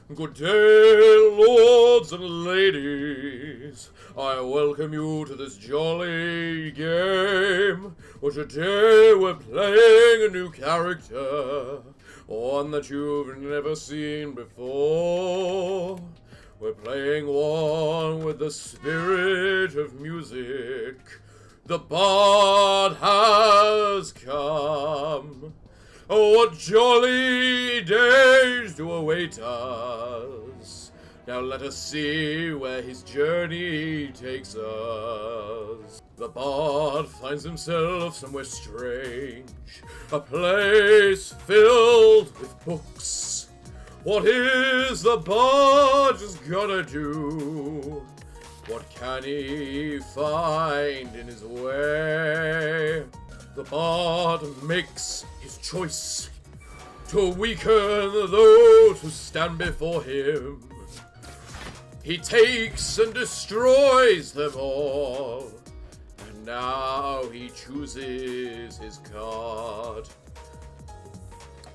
Good day, lords and ladies. I welcome you to this jolly game. Well, today we're playing a new character, one that you've never seen before. We're playing one with the spirit of music. The bard has come. Oh, what jolly days do await us. Now let us see where his journey takes us. The bard finds himself somewhere strange, a place filled with books. What is the bard just gonna do? What can he find in his way? The bard makes his choice to weaken those who stand before him. He takes and destroys them all. And now he chooses his card.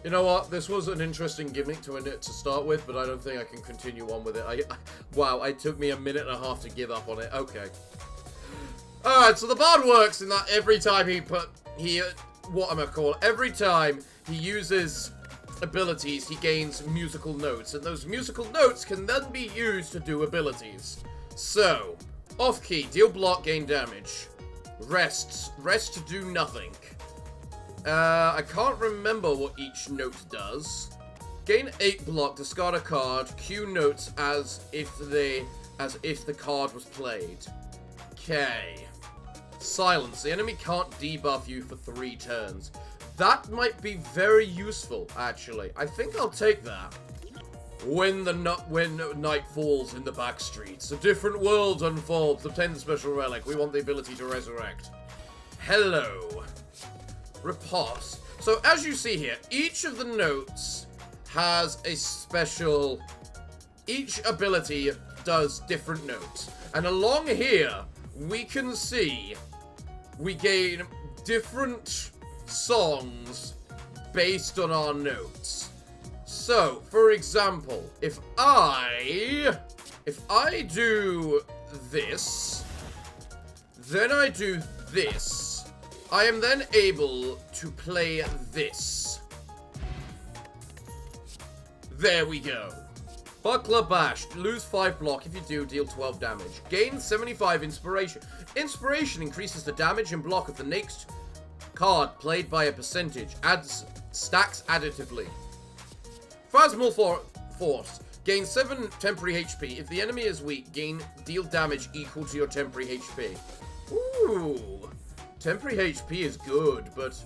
You know what? This was an interesting gimmick to start with, but I don't think I can continue on with it. Wow, it took me a minute and a half to give up on it. Okay. Alright, so the bard works in that every time every time he uses abilities, he gains musical notes, and those musical notes can then be used to do abilities. So, off key, deal block, gain damage. Rest to do nothing. I can't remember what each note does. Gain 8 block, discard a card, cue notes as if the card was played. Okay. Silence. The enemy can't debuff you for 3 turns. That might be very useful, actually. I think I'll take that. When night falls in the back streets, a different world unfolds. Obtain the special relic. We want the ability to resurrect. Hello. Riposte. So, as you see here, each of the notes has a special... Each ability does different notes. And along here, we can see we gain different songs based on our notes. So, for example, if I do this, then I do this, I am then able to play this. There we go. Buckler Bash. Lose 5 block. If you do, deal 12 damage. Gain 75 inspiration. Inspiration increases the damage and block of the next card played by a percentage. Adds stacks additively. Phasmal Force. Gain 7 temporary HP. If the enemy is weak, deal damage equal to your temporary HP. Ooh. Temporary HP is good, but...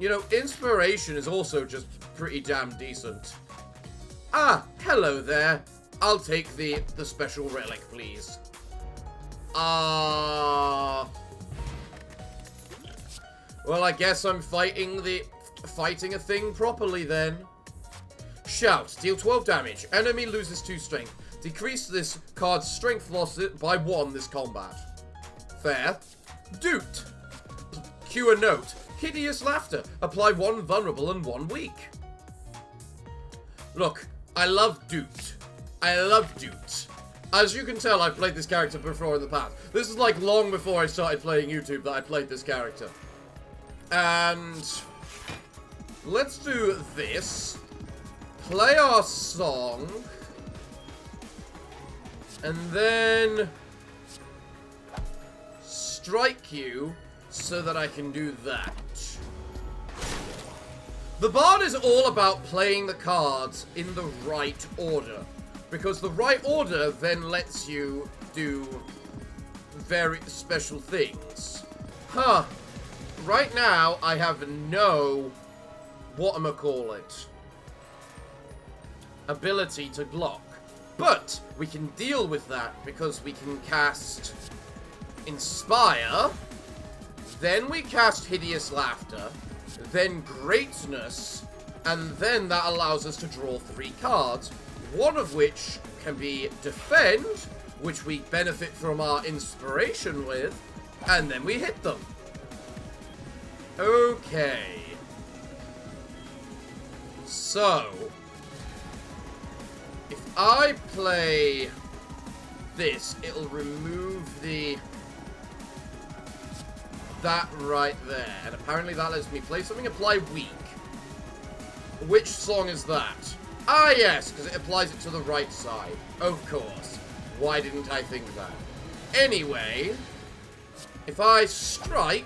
You know, inspiration is also just pretty damn decent. Ah, hello there. I'll take the special relic, please. Well, I guess I'm fighting a thing properly then. Shout. Deal 12 damage. Enemy loses 2 strength. Decrease this card's strength loss by 1 this combat. Fair. Doot. Cue a note. Hideous Laughter. Apply 1 vulnerable and 1 weak. Look, I love Doot. I love Doot. As you can tell, I've played this character before in the past. This is like long before I started playing YouTube that I played this character. And let's do this. Play our song. And then strike you so that I can do that. The bard is all about playing the cards in the right order, because the right order then lets you do very special things. Huh. Right now, I have no... ability to block. But we can deal with that because we can cast Inspire, then we cast Hideous Laughter, then Greatness, and then that allows us to draw 3 cards, one of which can be Defend, which we benefit from our inspiration with, and then we hit them. Okay. So, If I play this, it'll remove that right there. And apparently that lets me play something. Apply weak. Which song is that? Ah, yes, because it applies it to the right side. Of course. Why didn't I think that? Anyway, if I strike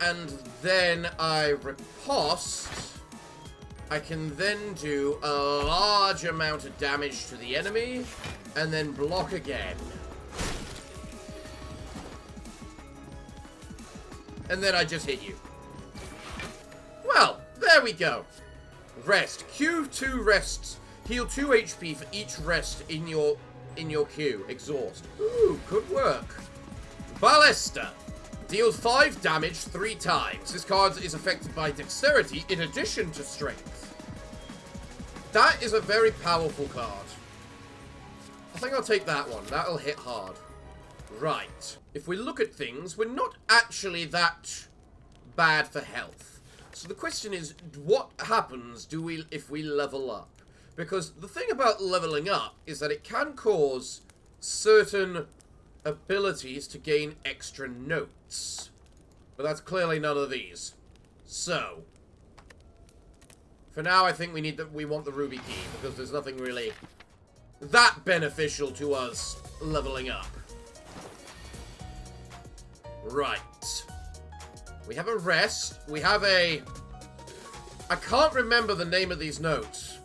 and then I riposte, I can then do a large amount of damage to the enemy and then block again. And then I just hit you. Well, there we go. Rest. Q2 rests. Heal 2 HP for each rest in your queue. Exhaust. Ooh, good work. Ballista. Deals 5 damage 3 times. This card is affected by dexterity in addition to strength. That is a very powerful card. I think I'll take that one. That'll hit hard. Right. If we look at things, we're not actually that bad for health. So the question is, what happens if we level up? Because the thing about leveling up is that it can cause certain abilities to gain extra notes. But that's clearly none of these. So, for now I think we want the ruby key, because there's nothing really that beneficial to us leveling up. Right. We have a rest. We have a... I can't remember the name of these notes.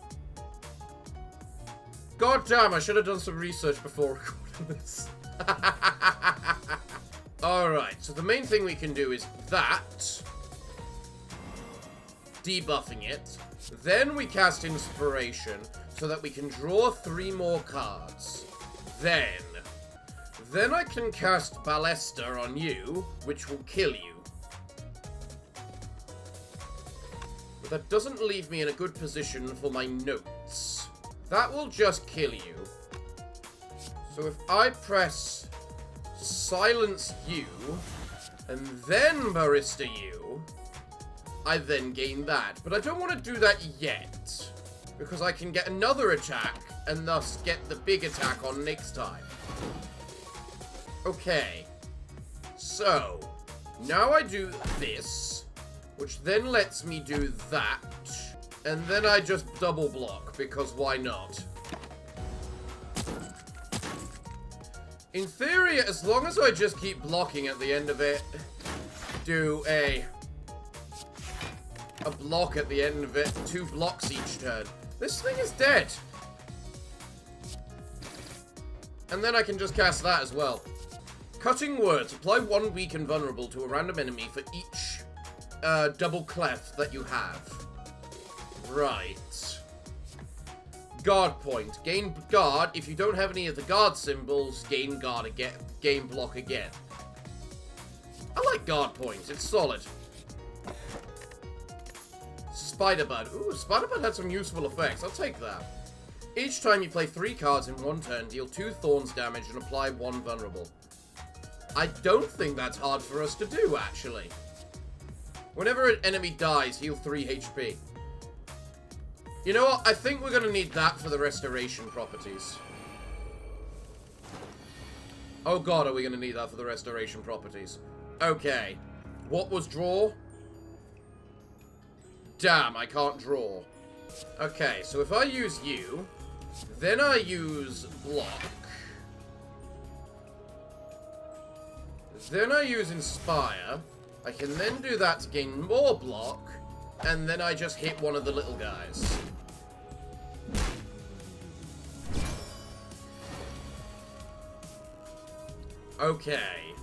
God damn, I should have done some research before recording this. Alright, so the main thing we can do is that. Debuffing it. Then we cast Inspiration so that we can draw 3 more cards. Then I can cast Ballista on you, which will kill you. But that doesn't leave me in a good position for my notes. That will just kill you. So if I press Silence you, and then Barista you, I then gain that. But I don't want to do that yet, because I can get another attack, and thus get the big attack on next time. Okay, so, now I do this, which then lets me do that, and then I just double block, because why not? In theory, as long as I just keep blocking at the end of it, do a block at the end of it, 2 blocks each turn, this thing is dead. And then I can just cast that as well. Cutting Words. Apply 1 weak and vulnerable to a random enemy for each double clef that you have. Right. Guard point. Gain guard. If you don't have any of the guard symbols, gain guard again. Gain block again. I like guard points. It's solid. Spiderbud. Ooh, Spiderbud had some useful effects. I'll take that. Each time you play 3 cards in 1 turn, deal 2 thorns damage and apply 1 vulnerable. I don't think that's hard for us to do, actually. Whenever an enemy dies, heal 3 HP. You know what? I think we're going to need that for the restoration properties. Oh god, are we going to need that for the restoration properties? Okay. What was draw? Damn, I can't draw. Okay, so if I use you, then I use block. Then I use Inspire. I can then do that to gain more block, and then I just hit one of the little guys. Okay.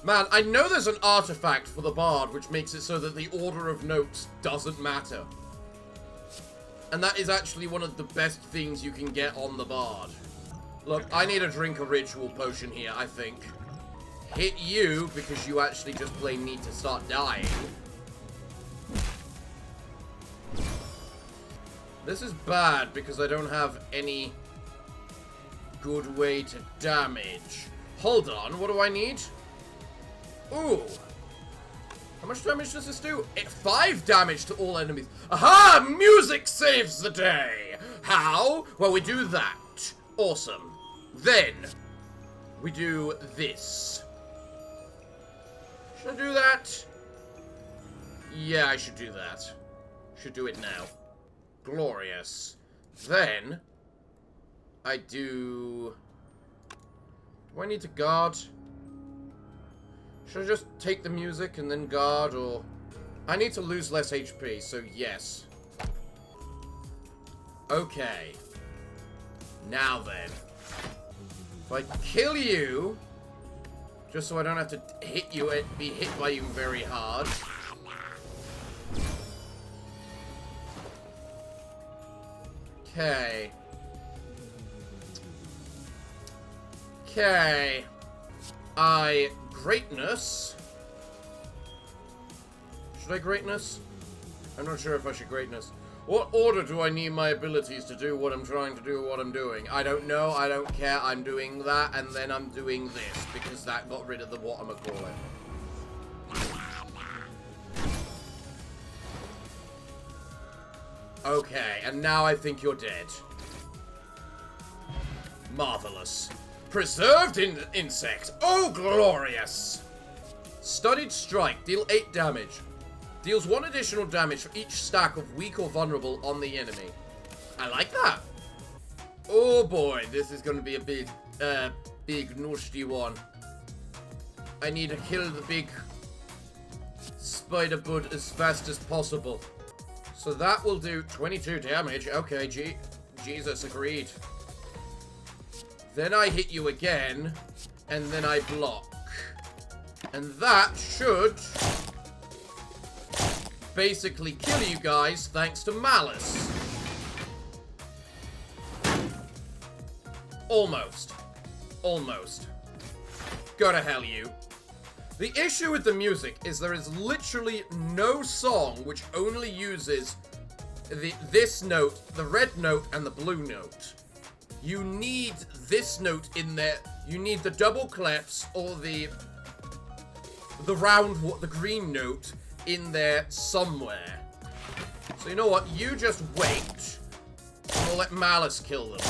Man, I know there's an artifact for the bard which makes it so that the order of notes doesn't matter. And that is actually one of the best things you can get on the bard. Look, I need to drink a ritual potion here, I think. Hit you, because you actually just plain need to start dying. This is bad, because I don't have any good way to damage. Hold on, what do I need? Ooh. How much damage does this do? 5 damage to all enemies. Aha! Music saves the day! How? Well, we do that. Awesome. Then, we do this. Should I do that? Yeah, I should do that. Should do it now. Glorious. Then, I do... Do I need to guard? Should I just take the music and then guard, or... I need to lose less HP, so yes. Okay. Now then. If I kill you, just so I don't have to hit you and be hit by you very hard. Okay. Okay. Greatness. Should I greatness? I'm not sure if I should greatness. What order do I need my abilities to do what I'm trying to do, what I'm doing? I don't know, I don't care, I'm doing that, and then I'm doing this, because that got rid of the whatchamacallit. Okay, and now I think you're dead. Marvelous. Preserved insect. Oh, glorious. Studied strike. Deal 8 damage. Deals 1 additional damage for each stack of weak or vulnerable on the enemy. I like that. Oh boy, this is going to be a big nasty one. I need to kill the big spider bud as fast as possible. So that will do 22 damage. Okay, Jesus, agreed. Then I hit you again, and then I block. And that should basically kill you guys thanks to malice. Almost. Almost. Go to hell, you. The issue with the music is there is literally no song which only uses this note, the red note, and the blue note. You need this note in there. You need the double clefs or the green note in there somewhere. So you know what? You just wait. And we'll let Malice kill them.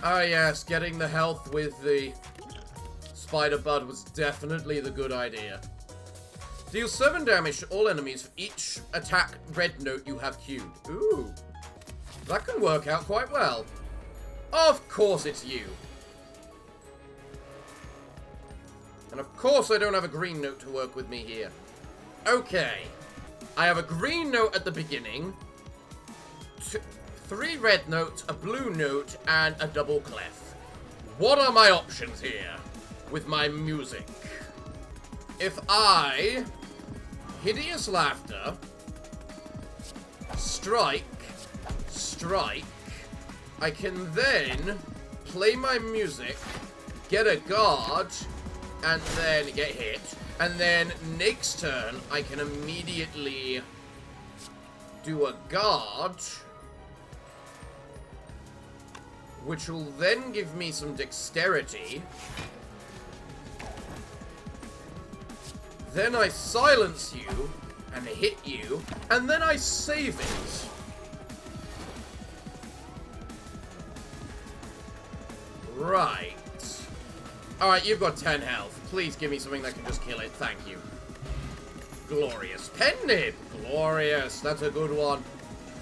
Ah yes, getting the health with the Spider Bud was definitely the good idea. Deal 7 damage to all enemies for each attack red note you have queued. Ooh. That can work out quite well. Of course it's you. And of course I don't have a green note to work with me here. Okay. I have a green note at the beginning. 3 red notes, a blue note, and a double clef. What are my options here with my music? If I... Hideous Laughter, strike, I can then play my music, get a guard, and then get hit. And then next turn, I can immediately do a guard, which will then give me some dexterity. Then I silence you and hit you, and then I save it. Right. Alright, you've got 10 health. Please give me something that can just kill it. Thank you. Glorious. Pen nib. Glorious. That's a good one.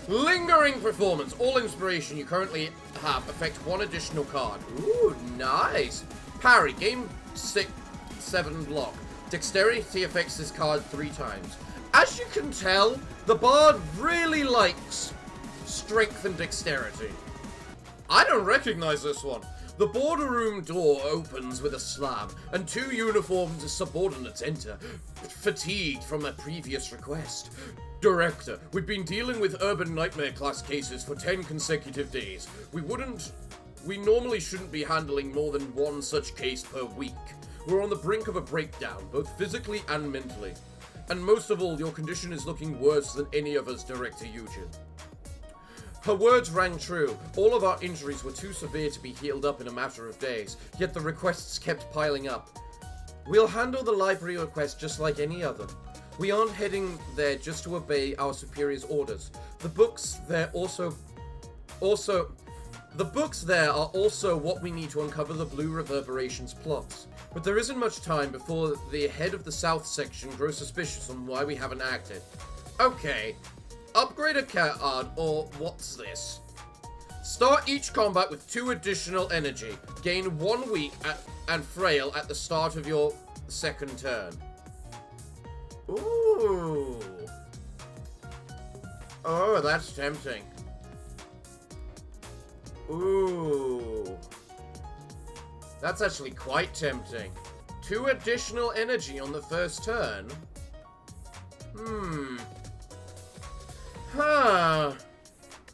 Lingering performance. All inspiration you currently have affect 1 additional card. Ooh, nice. Parry. Game 7 block. Dexterity affects this card 3 times. As you can tell, the bard really likes strength and dexterity. I don't recognize this one. The boardroom door opens with a slam, and 2 uniformed subordinates enter, fatigued from a previous request. Director, we've been dealing with urban nightmare class cases for 10 consecutive days. We normally shouldn't be handling more than 1 such case per week. We're on the brink of a breakdown, both physically and mentally. And most of all, your condition is looking worse than any of us, Director Eugen. Her words rang true. All of our injuries were too severe to be healed up in a matter of days, yet the requests kept piling up. We'll handle the library request just like any other. We aren't heading there just to obey our superior's orders. The books there are also what we need to uncover the Blue Reverberation's plots. But there isn't much time before the head of the South section grows suspicious on why we haven't acted. Okay, upgrade a card, or what's this? Start each combat with 2 additional energy. Gain 1 weak and frail at the start of your second turn. Ooh. Oh, that's tempting. Ooh. That's actually quite tempting. 2 additional energy on the first turn? Huh.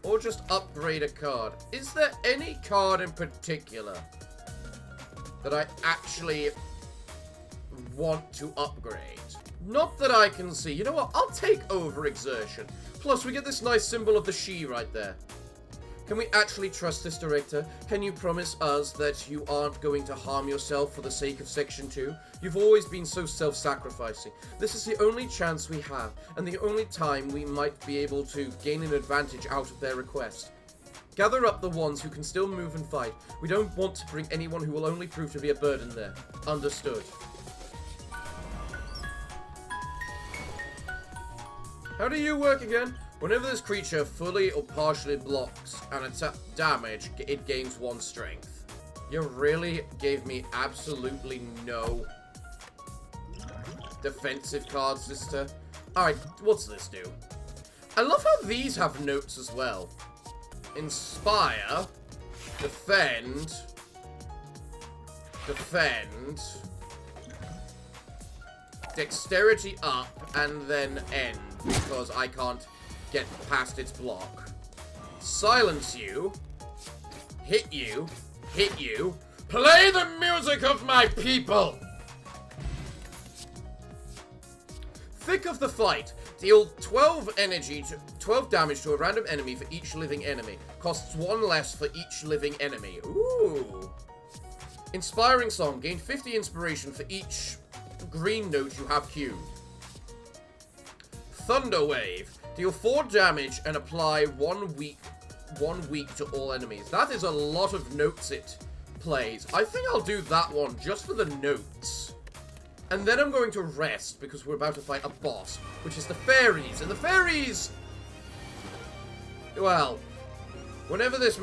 Or just upgrade a card. Is there any card in particular that I actually want to upgrade? Not that I can see. You know what? I'll take overexertion. Plus, we get this nice symbol of the she right there. Can we actually trust this director? Can you promise us that you aren't going to harm yourself for the sake of Section 2? You've always been so self-sacrificing. This is the only chance we have, and the only time we might be able to gain an advantage out of their request. Gather up the ones who can still move and fight. We don't want to bring anyone who will only prove to be a burden there. Understood. How do you work again? Whenever this creature fully or partially blocks an attack damage, it gains 1 strength. You really gave me absolutely no defensive cards this turn. Alright, what's this do? I love how these have notes as well. Inspire, defend, dexterity up, and then end, because I can't get past its block. Silence you. Hit you. Hit you. Play the music of my people! Thick of the fight. Deal 12 damage to a random enemy for each living enemy. Costs 1 less for each living enemy. Ooh. Inspiring song. Gain 50 inspiration for each green note you have queued. Thunder wave. Deal 4 damage and apply 1 weak to all enemies. That is a lot of notes it plays. I think I'll do that one just for the notes. And then I'm going to rest because we're about to fight a boss, which is the fairies. And the fairies... Well, whenever this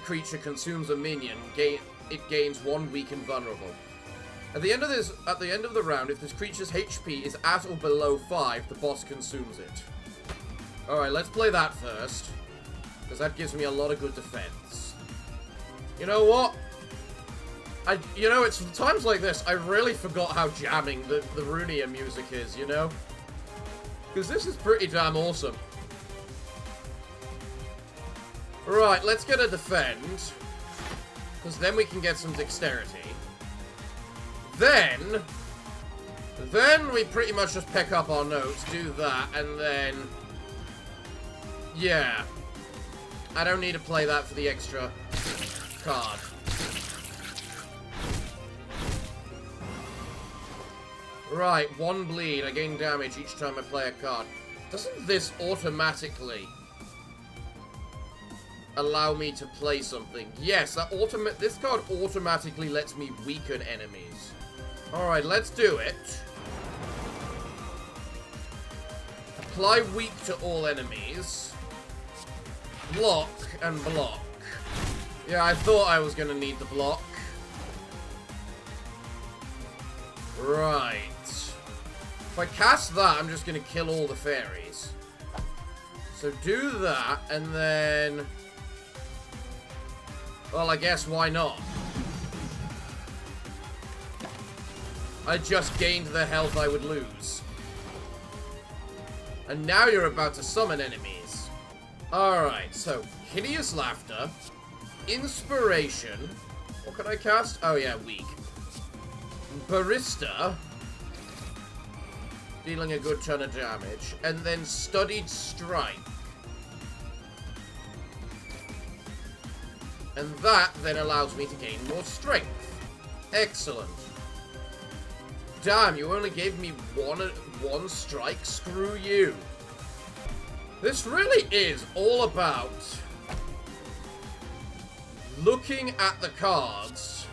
creature consumes a minion, it gains 1 weak and vulnerable. At the end of the round, if this creature's HP is at or below 5, the boss consumes it. Alright, let's play that first. Because that gives me a lot of good defense. You know what? It's times like this, I really forgot how jamming the Runia music is, you know? Because this is pretty damn awesome. Right, let's get a defend. Because then we can get some dexterity. Then we pretty much just pick up our notes, do that, and then... Yeah. I don't need to play that for the extra card. Right, 1 bleed. I gain damage each time I play a card. Doesn't this automatically allow me to play something? Yes, this card automatically lets me weaken enemies. Alright, let's do it. Apply weak to all enemies. Block and block. Yeah, I thought I was going to need the block. Right. If I cast that, I'm just going to kill all the fairies. So do that, and then... Well, I guess why not? I just gained the health I would lose. And now you're about to summon enemies. Alright, so, Hideous Laughter, Inspiration, what can I cast? Oh yeah, weak. Barista, dealing a good ton of damage, and then Studied Strike. And that then allows me to gain more strength. Excellent. damn, you only gave me one strike? Screw you. This really is all about looking at the cards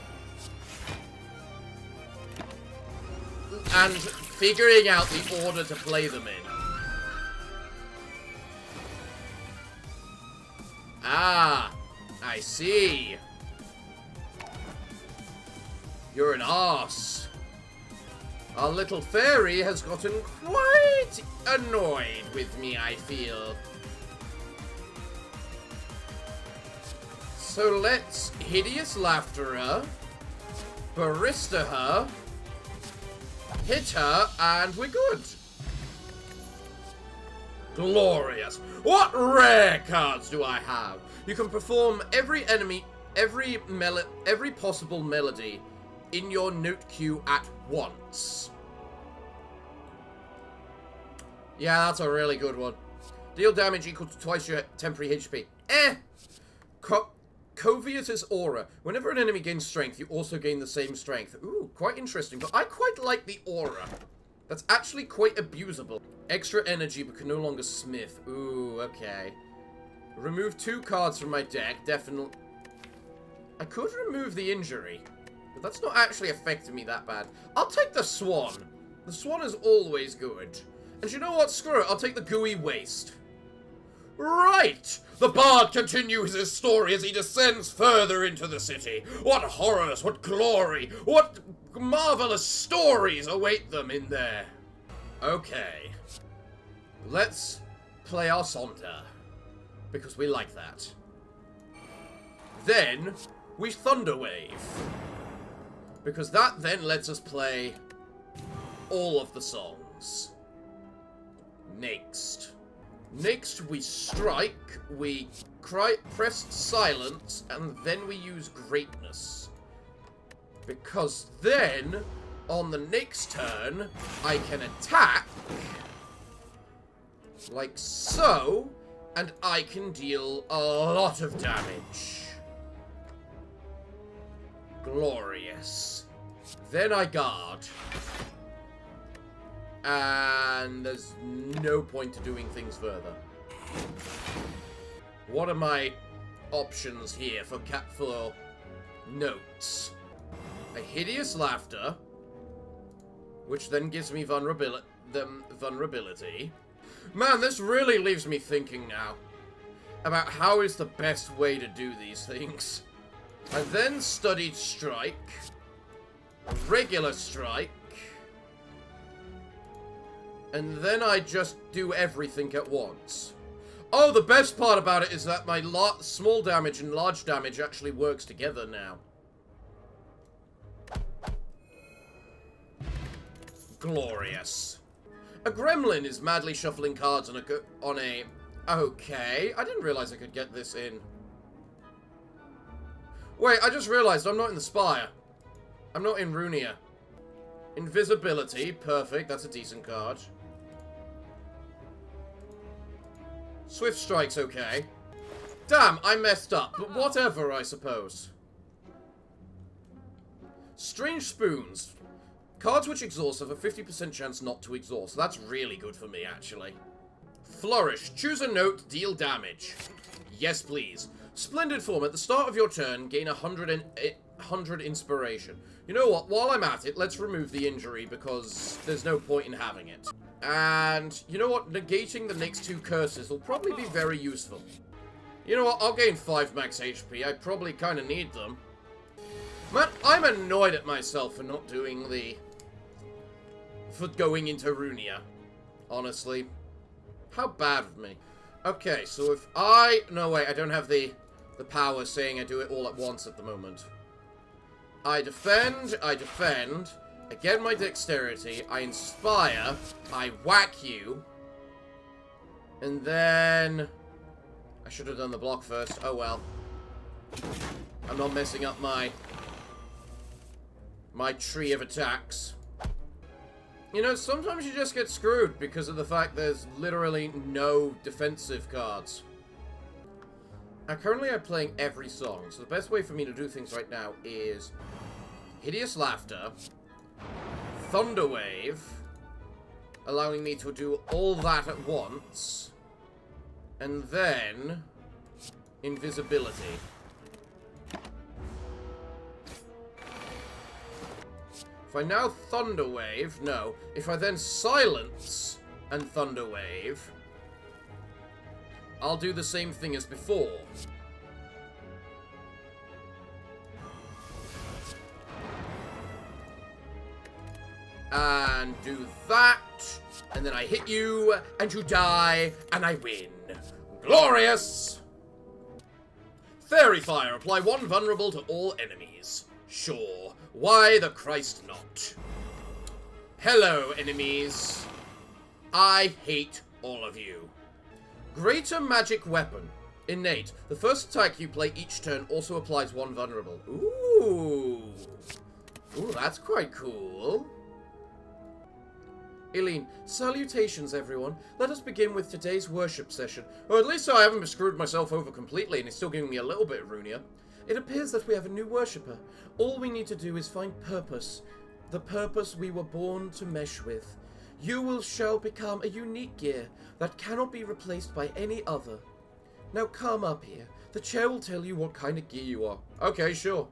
and figuring out the order to play them in. Ah, I see. You're an arse. Our little fairy has gotten quite annoyed with me, I feel. So let's hideous laughter her, barista her, hit her, and we're good. Glorious. What rare cards do I have? You can perform every possible melody in your note queue at once. Yeah, that's a really good one. Deal damage equal to twice your temporary HP. Coviatus aura. Whenever an enemy gains strength, you also gain the same strength. Ooh, quite interesting. But I quite like the aura. That's actually quite abusable. Extra energy, but can no longer smith. Ooh, okay. Remove 2 cards from my deck. Definitely. I could remove the injury, but that's not actually affecting me that bad. I'll take the swan. The swan is always good. And you know what? Screw it. I'll take the gooey waste. Right! The bard continues his story as he descends further into the city. What horrors, what glory, what marvelous stories await them in there. Okay. Let's play our Sonda, because we like that. Then, we Thunderwave, because that then lets us play all of the songs. Next, we strike, we press silence, and then we use greatness. Because then, on the next turn, I can attack, like so, and I can deal a lot of damage. Glorious. Then I guard. And there's no point to doing things further. What are my options here for notes? A hideous laughter, which then gives me vulnerability. Man, this really leaves me thinking now about how is the best way to do these things. I then studied strike, regular strike, and then I just do everything at once. Oh, the best part about it is that my small damage and large damage actually works together now. Glorious. A gremlin is madly shuffling cards on a... Okay, I didn't realize I could get this in. Wait, I just realized I'm not in the Spire. I'm not in Runia. Invisibility, perfect, that's a decent card. Swift Strike's okay. Damn, I messed up, but whatever, I suppose. Strange Spoons. Cards which exhaust have a 50% chance not to exhaust. That's really good for me, actually. Flourish. Choose a note, deal damage. Yes, please. Splendid form. At the start of your turn, gain 100 inspiration. You know what? While I'm at it, let's remove the injury because there's no point in having it. And you know what? Negating the next 2 curses will probably be very useful. You know what? I'll gain 5 max HP. I probably kind of need them. Man, I'm annoyed at myself for not doing for going into Runia. Honestly. How bad of me. Okay, so if no, wait, I don't have the power saying I do it all at once at the moment. I defend, I get my dexterity, I inspire, I whack you, and then... I should have done the block first. Oh well. I'm not messing up my tree of attacks. You know, sometimes you just get screwed because of the fact there's literally no defensive cards. Currently I'm playing every song, so the best way for me to do things right now is Hideous Laughter, Thunder Wave, allowing me to do all that at once. And then invisibility. If I now Thunder Wave, no. If I then silence and Thunder Wave, I'll do the same thing as before. And do that, and then I hit you, and you die, and I win. Glorious! Fairy Fire. Apply 1 vulnerable to all enemies. Sure. Why the Christ not? Hello, enemies. I hate all of you. Greater Magic Weapon. Innate. The first attack you play each turn also applies 1 vulnerable. Ooh. Ooh, that's quite cool. Eileen, salutations everyone. Let us begin with today's worship session. Or at least I haven't screwed myself over completely and it's still giving me a little bit of Runia. It appears that we have a new worshipper. All we need to do is find purpose. The purpose we were born to mesh with. Shall become a unique gear that cannot be replaced by any other. Now come up here. The chair will tell you what kind of gear you are. Okay, sure.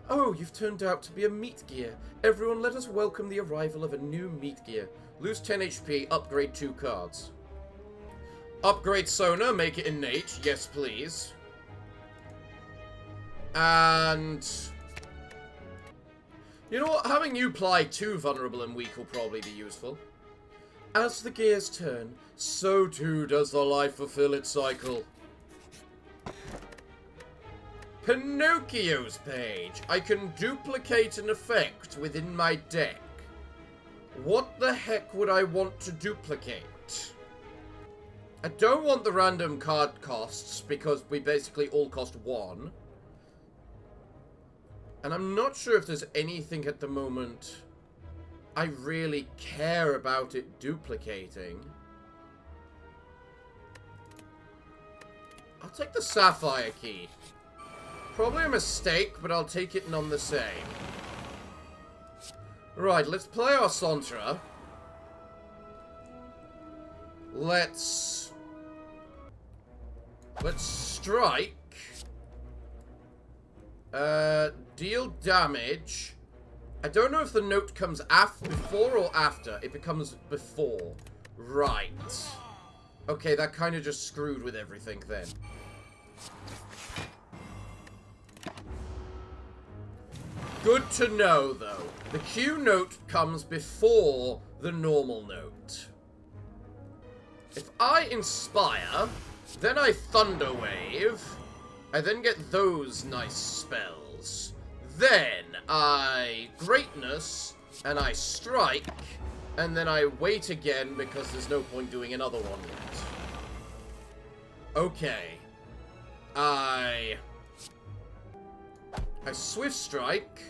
Oh, you've turned out to be a meat gear. Everyone, let us welcome the arrival of a new meat gear. Lose 10 HP, upgrade 2 cards. Upgrade Sona, make it innate. Yes, please. And... you know what? Having you apply 2 vulnerable and weak will probably be useful. As the gears turn, so too does the life fulfill its cycle. Pinocchio's page. I can duplicate an effect within my deck. What the heck would I want to duplicate? I don't want the random card costs because we basically all cost 1. And I'm not sure if there's anything at the moment I really care about it duplicating. I'll take the Sapphire Key. Probably a mistake, but I'll take it none the same. Right, let's play our Santra. Let's strike. Deal damage. I don't know if the note comes before or after. It becomes before. Right. Okay, that kind of just screwed with everything then. Good to know, though. The Q note comes before the normal note. If I Inspire, then I Thunder Wave, I then get those nice spells. Then I Greatness, and I Strike, and then I wait again because there's no point doing another one yet. Okay. I Swift Strike,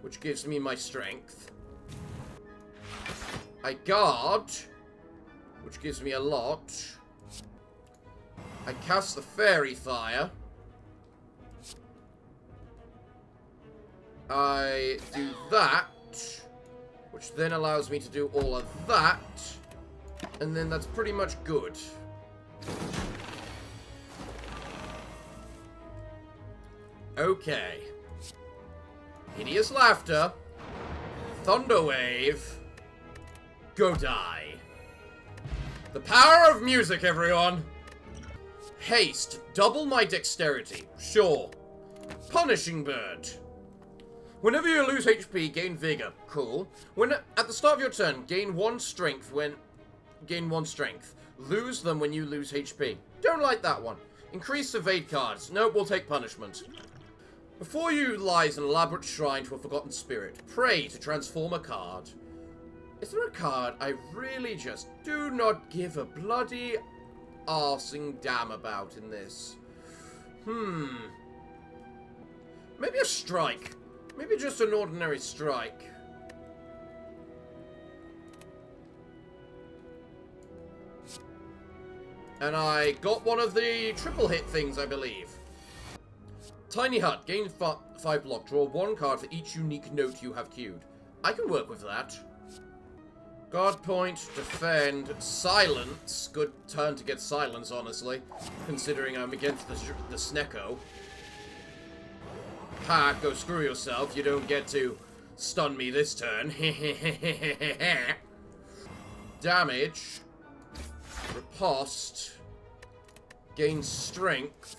which gives me my strength. I Guard, which gives me a lot. I cast the Fairy Fire. I do that, which then allows me to do all of that. And then that's pretty much good. Okay. Hideous Laughter. Thunder Wave. Go die. The power of music, everyone. Haste. Double my dexterity. Sure. Punishing Bird. Whenever you lose HP, gain Vigor. Cool. At the start of your turn, gain 1 strength gain 1 strength. Lose them when you lose HP. Don't like that one. Increase evade cards. Nope, we'll take punishment. Before you lies an elaborate shrine to a forgotten spirit. Pray to transform a card. Is there a card I really just do not give a bloody arsing damn about in this? Maybe a strike. Maybe just an ordinary strike. And I got one of the triple hit things, I believe. Tiny Hut. Gain 5 block. Draw 1 card for each unique note you have queued. I can work with that. Guard point, defend, silence. Good turn to get silence, honestly. Considering I'm against the Snecko. Ha, go screw yourself. You don't get to stun me this turn. Damage. Riposte. Gain strength.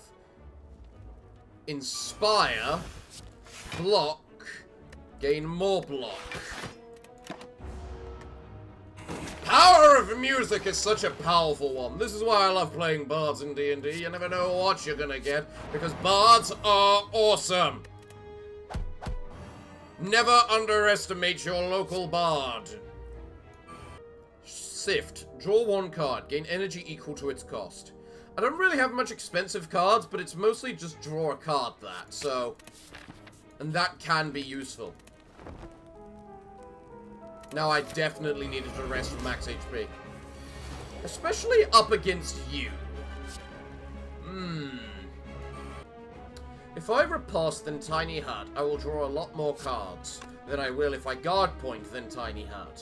Inspire. Block. Gain more block. Power of music is such a powerful one. This is why I love playing bards in D&D. You never know what you're gonna get, because bards are awesome. Never underestimate your local bard. Sift. Draw 1 card. Gain energy equal to its cost. I don't really have much expensive cards, but it's mostly just draw a card that, so... And that can be useful. Now I definitely needed to rest from max HP. Especially up against you. If I riposte than Tiny Hut, I will draw a lot more cards than I will if I guard point than Tiny Hut.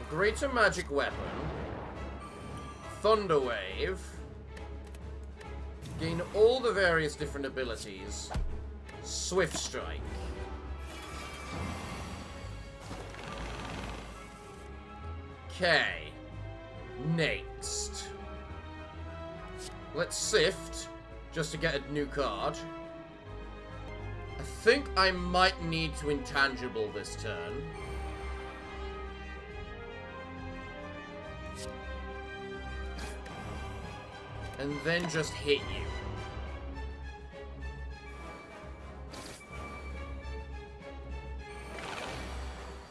Greater magic weapon. Thunder Wave. Gain all the various different abilities. Swift Strike. Okay. Next. Let's sift, just to get a new card. I think I might need to intangible this turn. And then just hit you.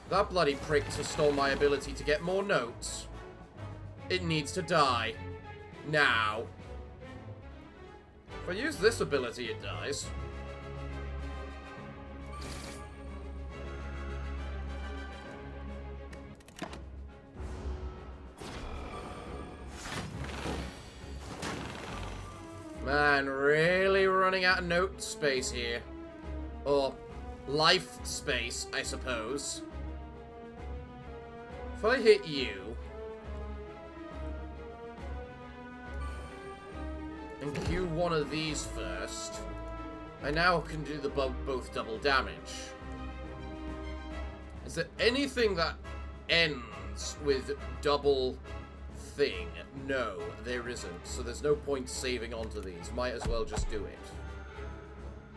That bloody prick just stole my ability to get more notes. It needs to die. Now. If I use this ability, it dies. Man, really running out of note space here. Or life space, I suppose. If I hit you... and queue one of these first, I now can do the both double damage. Is there anything that ends with double thing? No, there isn't. So there's no point saving onto these. Might as well just do it.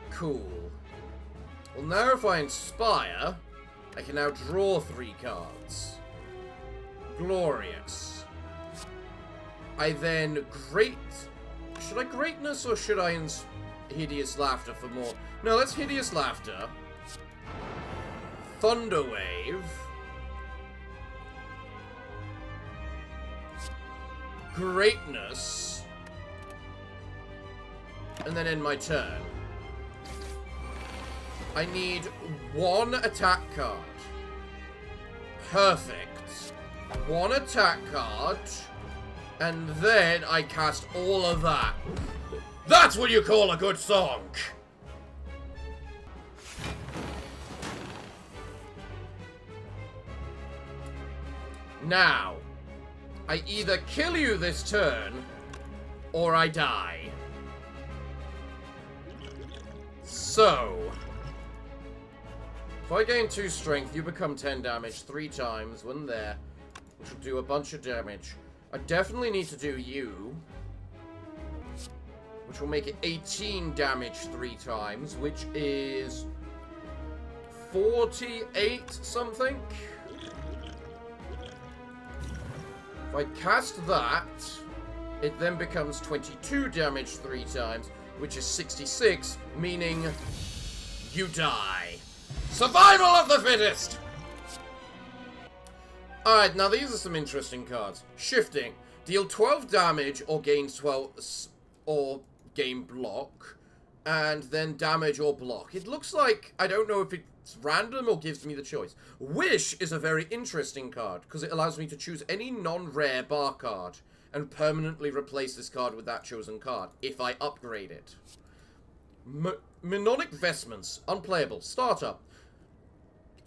Cool. Well, now if I inspire, I can now draw 3 cards. Glorious. I then great... Should I Greatness or should I Hideous Laughter for more? No, let's Hideous Laughter. Thunder Wave. Greatness. And then end my turn. I need 1 attack card. Perfect. 1 attack card. And then I cast all of that. That's what you call a good song! Now, I either kill you this turn, or I die. So, if I gain 2 strength, you become 10 damage 3 times when there, which will do a bunch of damage. I definitely need to do you, which will make it 18 damage 3 times, which is 48 something. If I cast that, it then becomes 22 damage 3 times, which is 66, meaning you die. Survival of the fittest! Alright, now these are some interesting cards. Shifting. Deal 12 damage or gain 12 or gain block. And then damage or block. It looks like, I don't know if it's random or gives me the choice. Wish is a very interesting card, because it allows me to choose any non-rare bar card. and permanently replace this card with that chosen card if I upgrade it. Mnemonic Vestments. Unplayable. Startup.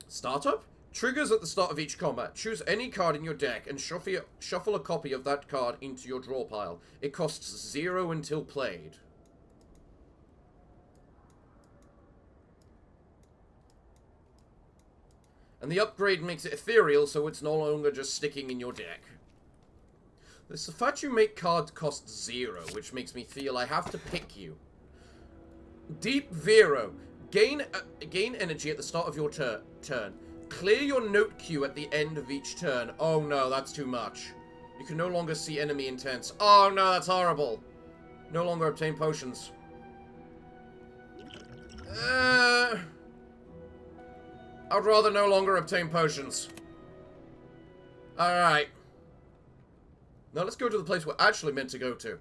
Startup? Triggers at the start of each combat. Choose any card in your deck and shuffle a copy of that card into your draw pile. It costs 0 until played. And the upgrade makes it ethereal, so it's no longer just sticking in your deck. This the fact you make cards cost 0, which makes me feel I have to pick you. Deep Vero. Gain energy at the start of your turn. Clear your note queue at the end of each turn. Oh no, that's too much. You can no longer see enemy intents. Oh no, that's horrible. No longer obtain potions. I'd rather no longer obtain potions. Alright. Now let's go to the place we're actually meant to go to.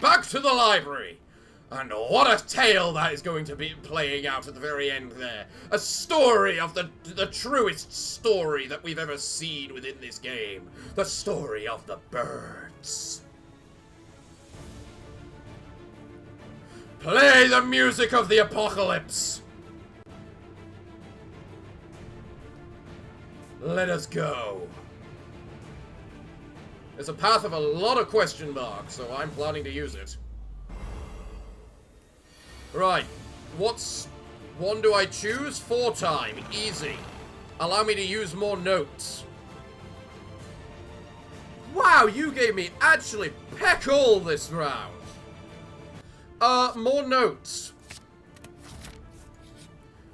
Back to the library! And what a tale that is going to be playing out at the very end there. A story of the truest story that we've ever seen within this game. The story of the birds. Play the music of the apocalypse. Let us go. There's a path of a lot of question marks, so I'm planning to use it. Right, what's one do I choose? 4 time, easy. Allow me to use more notes. Wow, you gave me actually peck all this round. More notes.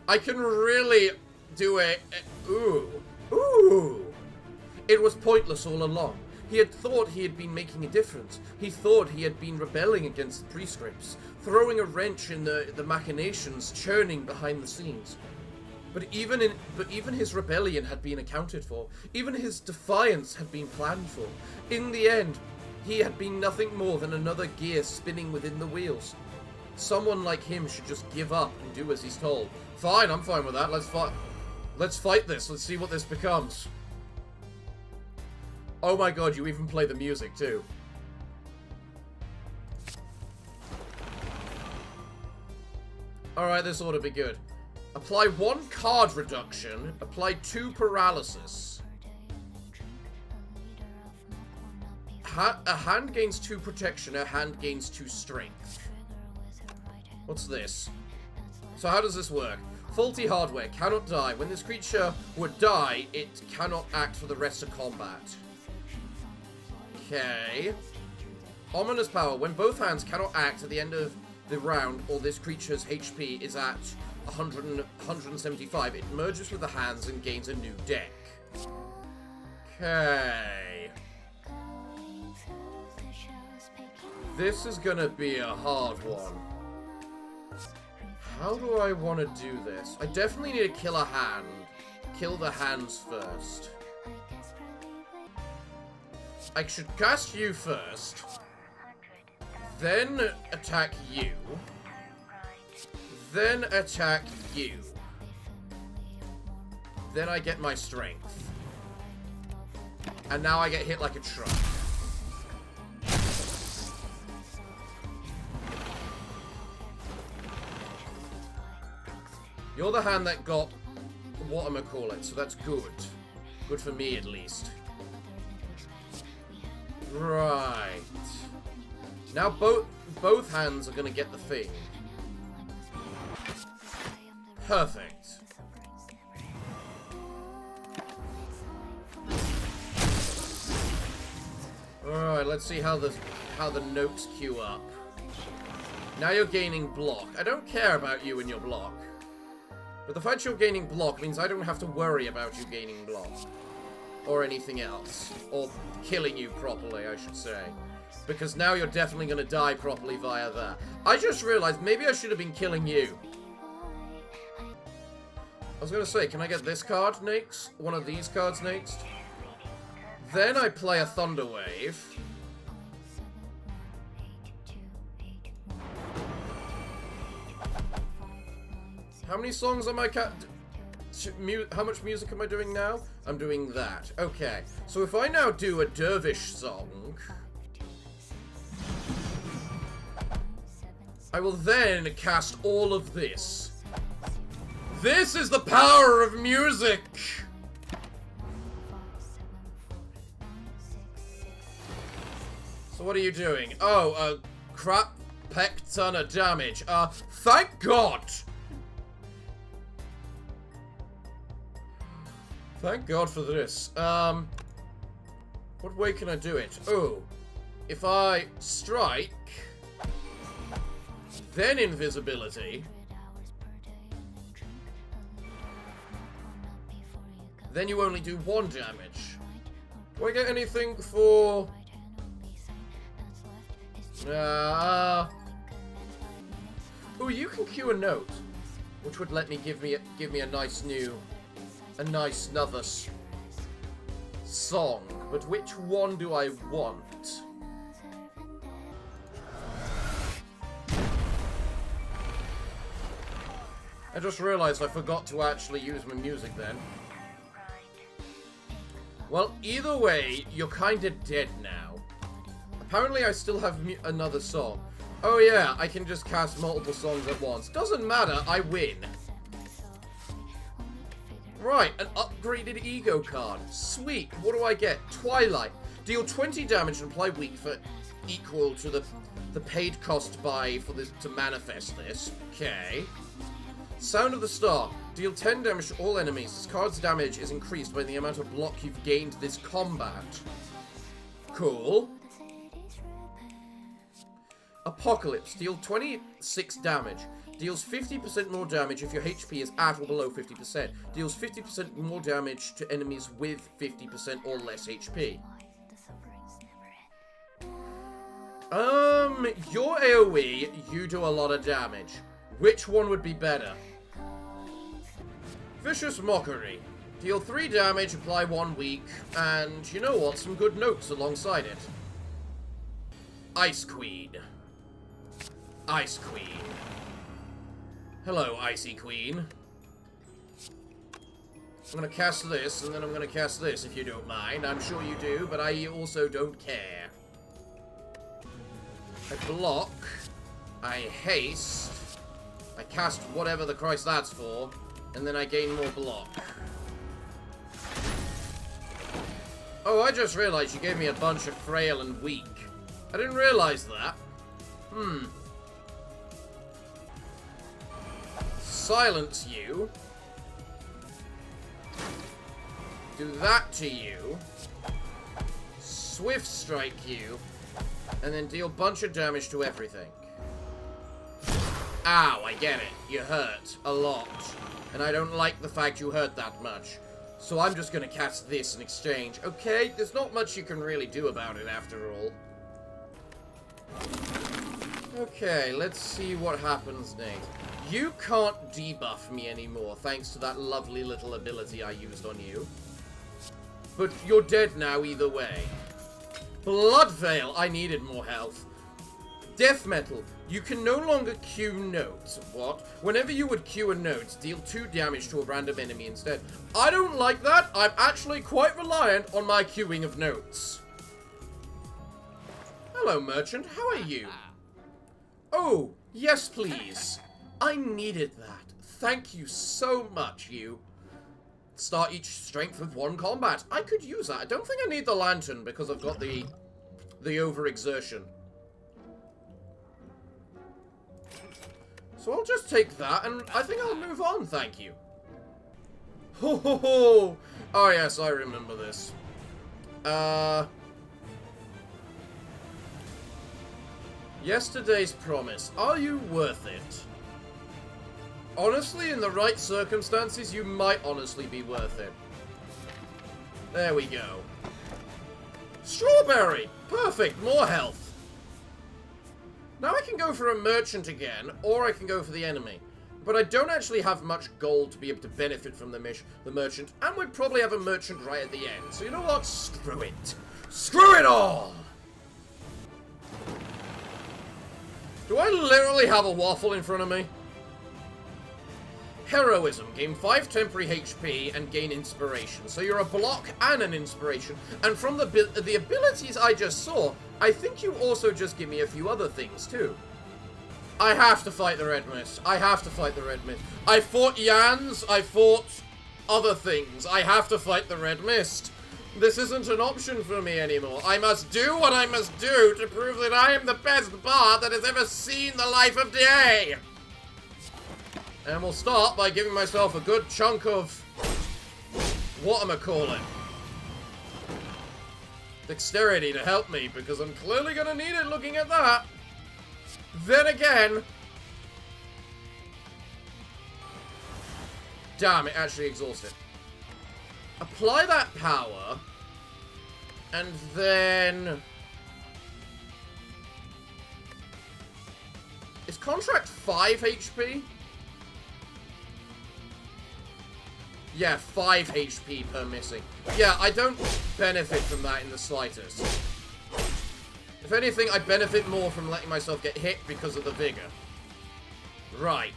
I can really do it. Ooh. It was pointless all along. He had thought he had been making a difference. He thought he had been rebelling against the prescripts, throwing a wrench in the machinations churning behind the scenes. But even his rebellion had been accounted for. Even his defiance had been planned for. In the end, he had been nothing more than another gear spinning within the wheels. Someone like him should just give up and do as he's told. Fine, I'm fine with that. Let's fight this. Let's see what this becomes. Oh my god, you even play the music too. Alright, this ought to be good. Apply 1 card reduction. Apply 2 paralysis. A hand gains 2 protection. A hand gains 2 strength. What's this? So how does this work? Faulty hardware. Cannot die. When this creature would die, it cannot act for the rest of combat. Okay. Ominous power. When both hands cannot act at the end of the round, or this creature's HP is at 175, it merges with the hands and gains a new deck. Okay. This is gonna be a hard one. How do I want to do this? I definitely need to kill a hand. Kill the hands first. I should cast you first. Then attack you. Then attack you. Then I get my strength. And now I get hit like a truck. You're the hand that got whatchamacallit, so that's good. Good for me, at least. Right. Now both hands are gonna get the thing. Perfect. Alright, let's see how the notes queue up. Now you're gaining block. I don't care about you and your block. But the fact you're gaining block means I don't have to worry about you gaining block. Or anything else. Or killing you properly, I should say. Because now you're definitely going to die properly via that. I just realized maybe I should have been killing you. I was going to say, can I get this card next? One of these cards next? Then I play a Thunder Wave. How many songs am I how much music am I doing now? I'm doing that. Okay. So if I now do a dervish song, I will then cast all of this. This is the power of music! So what are you doing? Oh, a crap peck ton of damage. Thank God! Thank God for this. What way can I do it? Oh, if I strike, then invisibility, then you only do 1 damage. Do I get anything for... oh, you can cue a note, which would let me give me a nice another song. But which one do I want? I just realized I forgot to actually use my music then. Well, either way, you're kinda dead now. Apparently I still have another song. Oh yeah, I can just cast multiple songs at once. Doesn't matter, I win. Right, an upgraded ego card. Sweet, what do I get? Twilight. Deal 20 damage and apply weak for equal to the paid cost to manifest this. Okay. Sound of the Star. Deal 10 damage to all enemies. This card's damage is increased by the amount of block you've gained this combat. Cool. Apocalypse. Deal 26 damage. Deals 50% more damage if your HP is at or below 50%. Deals 50% more damage to enemies with 50% or less HP. Your AoE, you do a lot of damage. Which one would be better? Vicious Mockery. Deal 3 damage, apply 1 weak, and you know what? Some good notes alongside it. Ice Queen. Ice Queen. Hello, Icy Queen. I'm gonna cast this, and then I'm gonna cast this, if you don't mind. I'm sure you do, but I also don't care. I block. I haste. I cast whatever the Christ that's for, and then I gain more block. Oh, I just realized you gave me a bunch of frail and weak. I didn't realize that. Silence you. Do that to you. Swift strike you. And then deal a bunch of damage to everything. Ow, I get it. You hurt a lot. And I don't like the fact you hurt that much. So I'm just gonna cast this in exchange. Okay, there's not much you can really do about it after all. Okay, let's see what happens next. You can't debuff me anymore, thanks to that lovely little ability I used on you. But you're dead now either way. Blood Veil, I needed more health. Death Metal, you can no longer cue notes. What? Whenever you would cue a note, deal 2 damage to a random enemy instead. I don't like that. I'm actually quite reliant on my queuing of notes. Hello, merchant. How are you? Oh, yes, please. I needed that. Thank you so much, you. Start each strength with 1 combat. I could use that. I don't think I need the lantern because I've got the overexertion. So I'll just take that, and I think I'll move on, thank you. Ho ho ho! Oh yes, I remember this. Yesterday's Promise. Are you worth it? Honestly, in the right circumstances, you might honestly be worth it. There we go. Strawberry! Perfect, more health. Now I can go for a merchant again, or I can go for the enemy. But I don't actually have much gold to be able to benefit from the merchant, and we'd probably have a merchant right at the end. So you know what? Screw it. Screw it all! Do I literally have a waffle in front of me? Heroism. Gain 5 temporary HP and gain inspiration. So you're a block and an inspiration. And from the abilities I just saw, I think you also just give me a few other things too. I have to fight the Red Mist. I have to fight the Red Mist. I fought Yans. I fought other things. I have to fight the Red Mist. This isn't an option for me anymore. I must do what I must do to prove that I am the best bard that has ever seen the light of day. And we'll start by giving myself a good chunk of whatchamacallit. Dexterity to help me, because I'm clearly gonna need it looking at that. Then again... Damn, it actually exhausted. Apply that power. And then... Is contract 5 HP? Yeah, 5 HP per missing. Yeah, I don't benefit from that in the slightest. If anything, I benefit more from letting myself get hit because of the vigor. Right.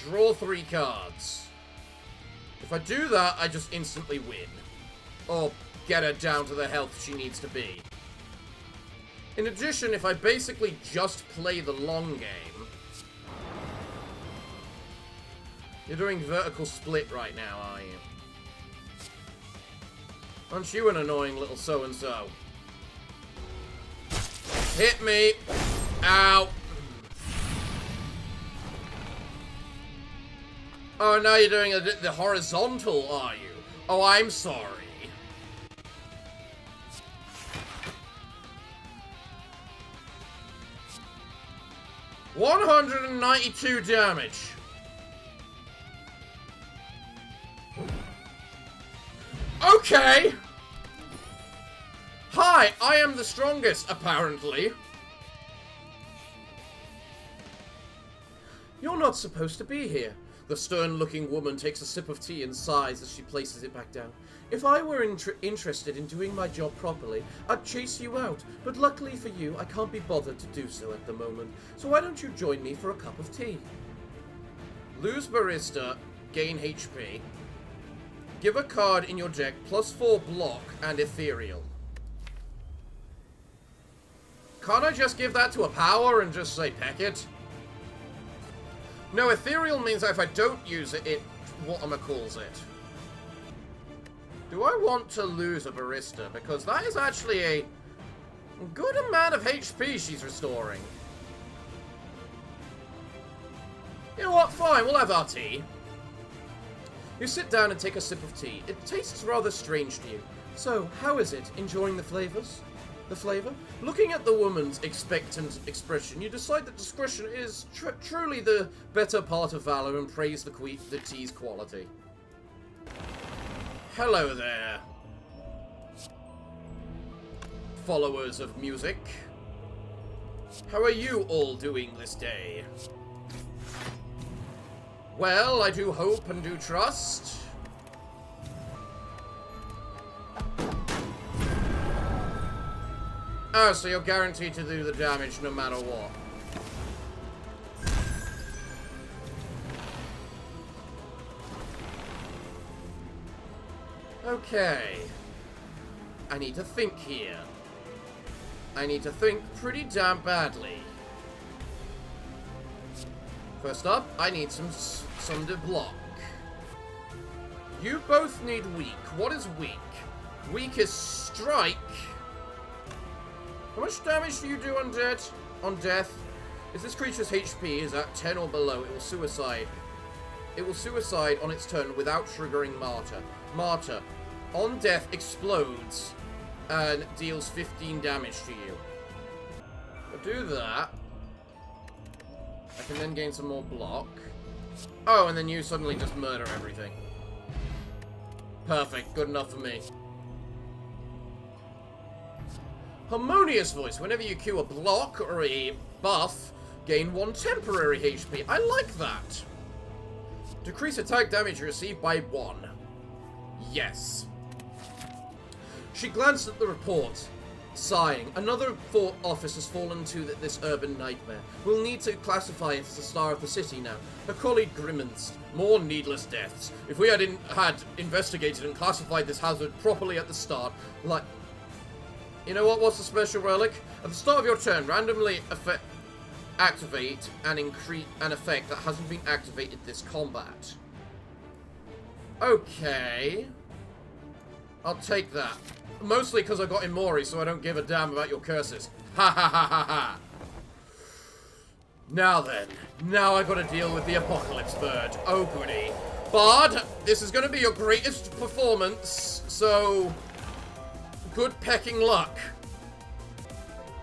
Draw 3 cards. If I do that, I just instantly win. Or get her down to the health she needs to be. In addition, if I basically just play the long game... You're doing vertical split right now, are you? Aren't you an annoying little so-and-so? Hit me! Ow! Oh, now you're doing the horizontal, are you? Oh, I'm sorry. $192 damage. Okay! Hi, I am the strongest, apparently. You're not supposed to be here. The stern-looking woman takes a sip of tea and sighs as she places it back down. If I were interested in doing my job properly, I'd chase you out, but luckily for you, I can't be bothered to do so at the moment. So why don't you join me for a cup of tea? Lose Barista, gain HP. Give a card in your deck +4 block and ethereal. Can't I just give that to a power and just say peck it? No, ethereal means that if I don't use it, it whatchamacalls it. Do I want to lose a barista? Because that is actually a good amount of HP she's restoring. You know what? Fine, we'll have our tea. You sit down and take a sip of tea. It tastes rather strange to you. So, how is it? Enjoying the flavors? The flavor? Looking at the woman's expectant expression, you decide that discretion is truly the better part of valor and praise the tea's quality. Hello there, followers of music. How are you all doing this day? Well, I do hope and do trust. Oh, so you're guaranteed to do the damage no matter what. Okay. I need to think here. I need to think pretty damn badly. First up, I need some to block. You both need weak. What is weak? Weak is strike. How much damage do you do on death? If this creature's HP is at 10 or below, it will suicide. It will suicide on its turn without triggering Martyr. Martyr, on death, explodes and deals 15 damage to you. I'll do that. I can then gain some more block. Oh, and then you suddenly just murder everything. Perfect. Good enough for me. Harmonious Voice. Whenever you cue a block or a buff, gain 1 temporary HP. I like that. Decrease attack damage received by 1. Yes. She glanced at the report. Sighing. Another thought office has fallen to this urban nightmare. We'll need to classify it as the star of the city now. Her colleague grimaced. More needless deaths. If we had investigated and classified this hazard properly at the start, like... You know what? What's the special relic? At the start of your turn, randomly activate and increase an effect that hasn't been activated this combat. Okay. I'll take that. Mostly because I got Imori, so I don't give a damn about your curses. Ha ha ha ha ha. Now then. Now I gotta deal with the Apocalypse Bird. Oh goody. Bard, this is gonna be your greatest performance, so... Good pecking luck.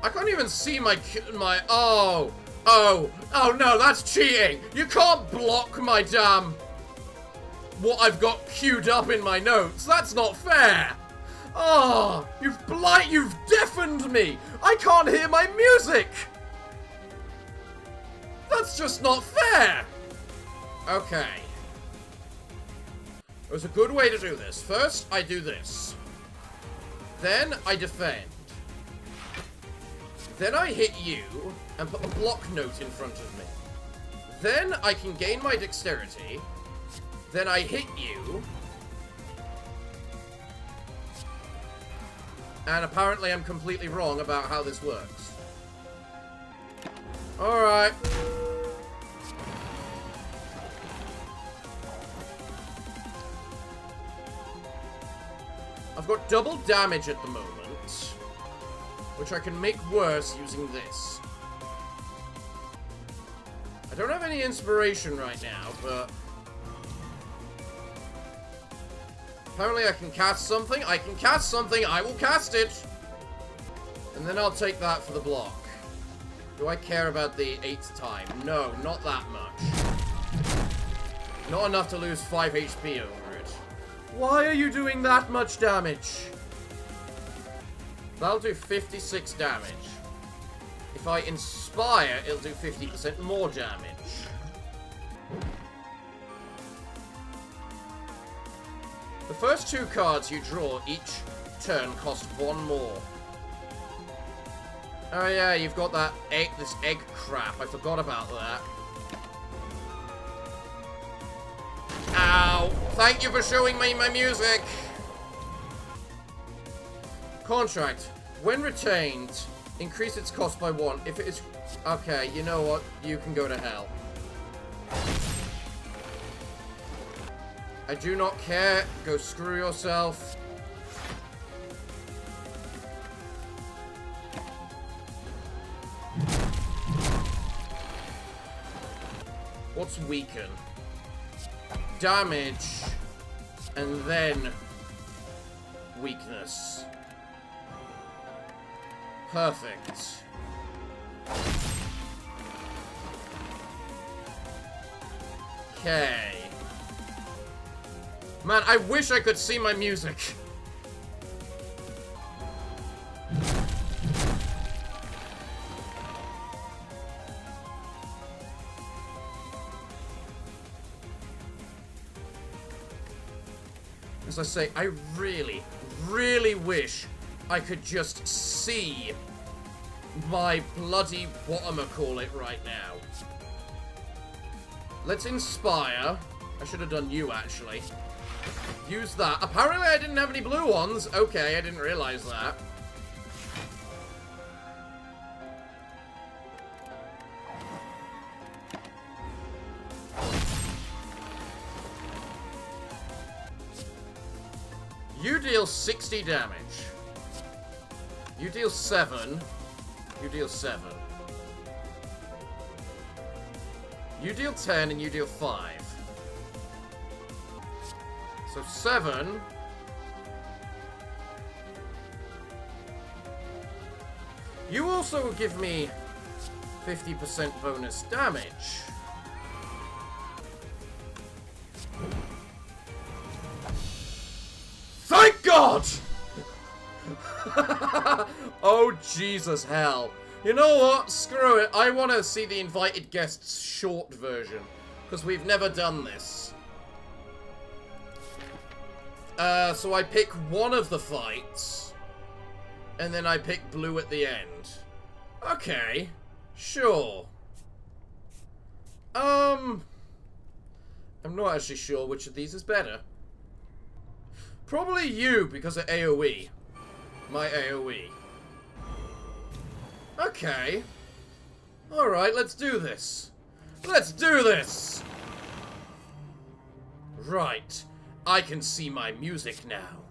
I can't even see my... Oh no, that's cheating. You can't block my damn... What I've got queued up in my notes. That's not fair. Oh, you've deafened me. I can't hear my music. That's just not fair. Okay. There's a good way to do this. First, I do this. Then, I defend. Then I hit you and put a block note in front of me. Then I can gain my dexterity. Then I hit you. And apparently I'm completely wrong about how this works. Alright. I've got double damage at the moment, which I can make worse using this. I don't have any inspiration right now, but... Apparently I can cast something. I can cast something. I will cast it. And then I'll take that for the block. Do I care about the 8th time? No, not that much. Not enough to lose 5 HP over it. Why are you doing that much damage? That'll do 56 damage. If I inspire, it'll do 50% more damage. The first 2 cards you draw each turn cost 1 more. Oh yeah, you've got that egg, this egg crap. I forgot about that. Ow! Thank you for showing me my music! Contract. When retained, increase its cost by 1. If it is... Okay, you know what? You can go to hell. I do not care. Go screw yourself. What's weaken? Damage. And then weakness. Perfect. Okay. Man, I wish I could see my music. As I say, I really, really wish I could just see my bloody whatchamacallit right now. Let's inspire. I should have done you, actually. Use that. Apparently I didn't have any blue ones. Okay, I didn't realize that. You deal 60 damage. You deal 7. You deal 7. You deal 10 and you deal 5. So 7. You also give me 50% bonus damage. Thank God! Oh, Jesus hell. You know what? Screw it. I want to see the invited guests short version. Because we've never done this. So I pick one of the fights. And then I pick blue at the end. Okay. Sure. I'm not actually sure which of these is better. Probably you, because of AoE. My AoE. Okay. Alright, let's do this. Let's do this! Right. I can see my music now.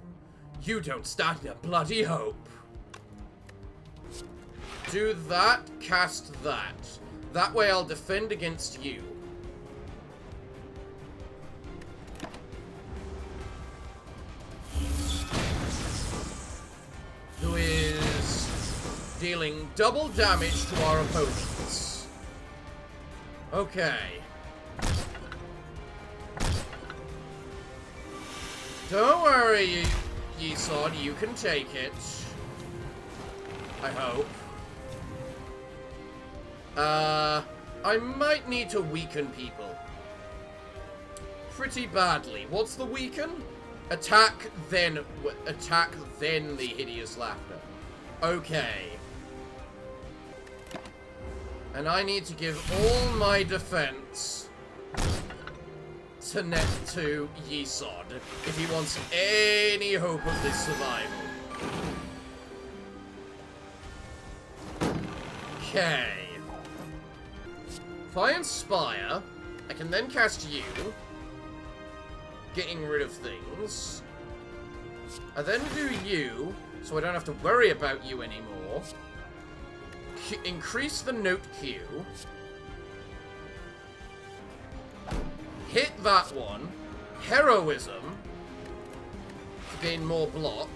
You don't stand a bloody hope. Do that, cast that. That way I'll defend against you. Who is dealing double damage to our opponents. Okay. Don't worry, Yesod, you can take it. I hope. I might need to weaken people. Pretty badly. What's the weaken? Attack, then the hideous laughter. Okay. And I need to give all my defense to Yesod if he wants any hope of this survival. Okay. If I inspire, I can then cast you, getting rid of things. I then do you, so I don't have to worry about you anymore. Increase the note Q. Hit that one. Heroism. To gain more block.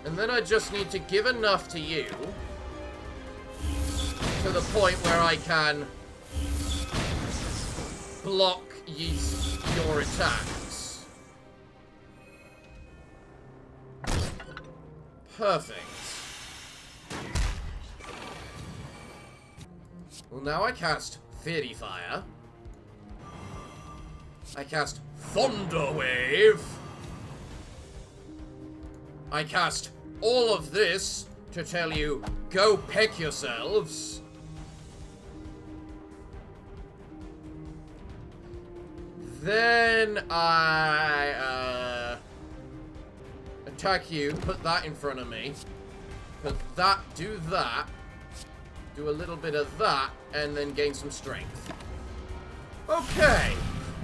And then I just need to give enough to you. To the point where I can block your attacks. Perfect. Well, now I cast Fairy Fire. I cast Thunder Wave. I cast all of this to tell you, go peck yourselves. Then I attack you, put that in front of me. Put that, do that. Do a little bit of that, and then gain some strength. Okay.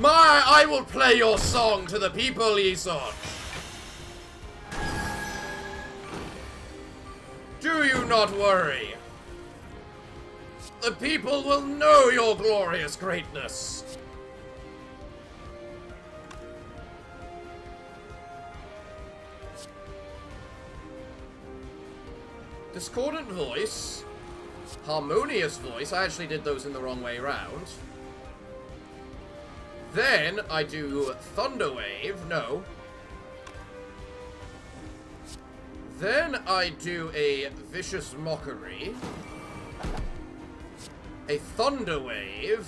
I will play your song to the people, Yesod. Do you not worry. The people will know your glorious greatness. Discordant voice. Harmonious voice. I actually did those in the wrong way around. Then I do Thunder Wave. No. Then I do a Vicious Mockery. A Thunder Wave.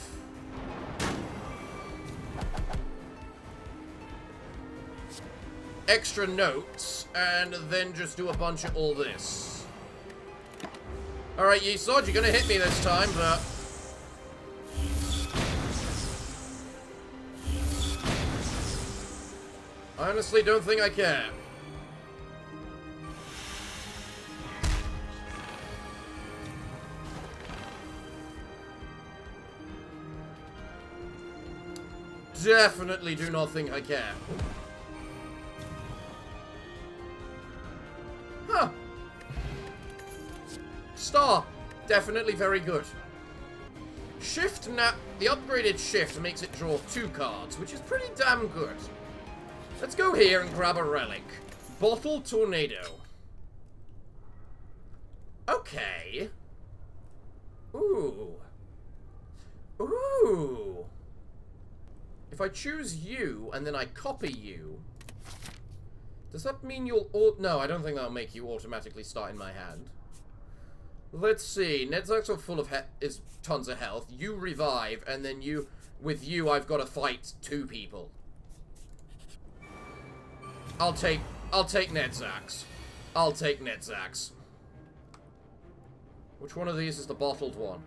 Extra notes. And then just do a bunch of all this. Alright, Yesod, you're gonna hit me this time, but... I honestly don't think I care. Definitely do not think I care. Huh. Star. Definitely very good. Shift now. The upgraded shift makes it draw 2 cards, which is pretty damn good. Let's go here and grab a relic. Bottle Tornado. Okay. Ooh. Ooh. If I choose you, and then I copy you, does that mean you'll... No, I don't think that'll make you automatically start in my hand. Let's see. Nedzaks are full of is tons of health. You revive, and then with you, I've got to fight 2 people. I'll take Nedzaks. I'll take Nedzaks. Which one of these is the bottled one?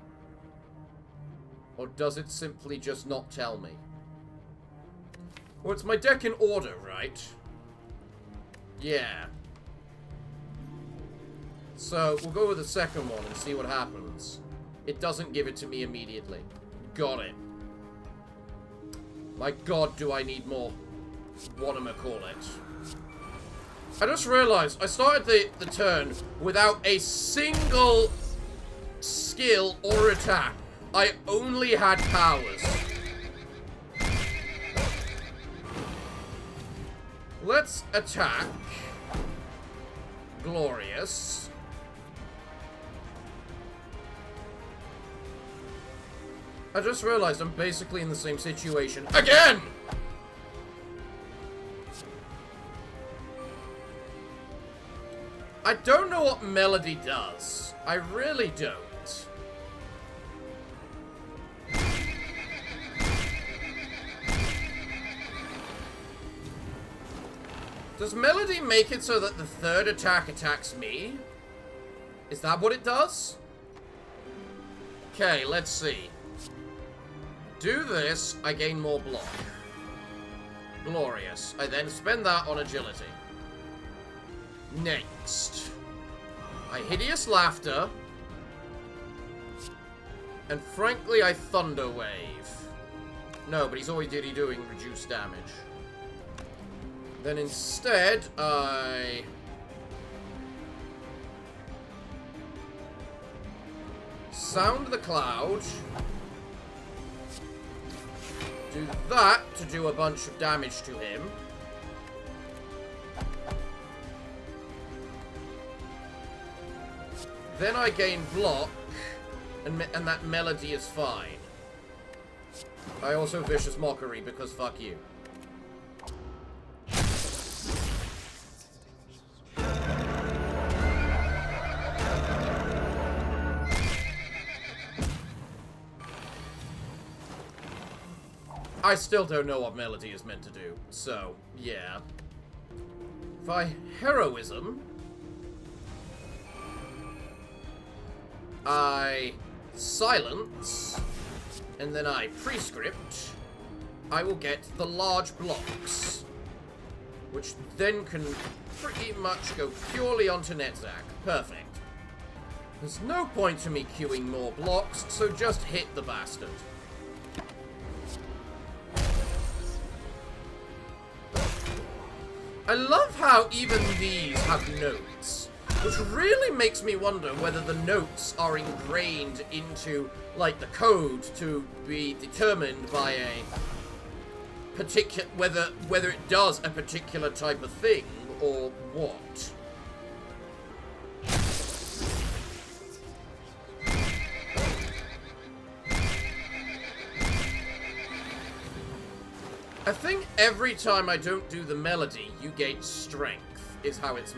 Or does it simply just not tell me? Well, it's my deck in order, right? Yeah. So, we'll go with the second one and see what happens. It doesn't give it to me immediately. Got it. My god, do I need more whatchamacallit. I just realized I started the turn without a single skill or attack. I only had powers. Let's attack. Glorious. I just realized I'm basically in the same situation again! I don't know what Melody does. I really don't. Does Melody make it so that the third attack attacks me? Is that what it does? Okay, let's see. Do this, I gain more block. Glorious. I then spend that on agility. Next. I hideous laughter. And frankly, I thunder wave. No, but he's already doing reduced damage. Then instead, I sound the cloud. Do that to do a bunch of damage to him. Then I gain block, and that Melody is fine. I also Vicious Mockery, because fuck you. I still don't know what Melody is meant to do, so, yeah. If I Heroism, I Silence, and then I Prescript, I will get the large blocks, which then can pretty much go purely onto Nedzak. Perfect. There's no point to me queuing more blocks, so just hit the bastard. I love how even these have notes, which really makes me wonder whether the notes are ingrained into, like, the code to be determined by a particular, whether it does a particular type of thing, or what. I think every time I don't do the Melody, you gain strength, is how it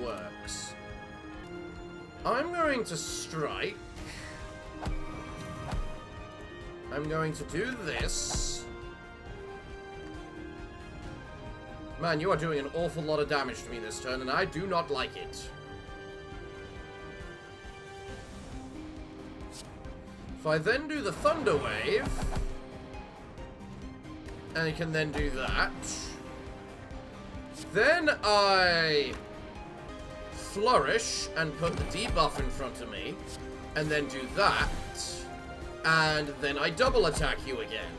works. I'm going to strike. I'm going to do this. Man, you are doing an awful lot of damage to me this turn, and I do not like it. If I then do the Thunder Wave, and I can then do that, then I Flourish and put the debuff in front of me, and then do that, and then I double attack you again.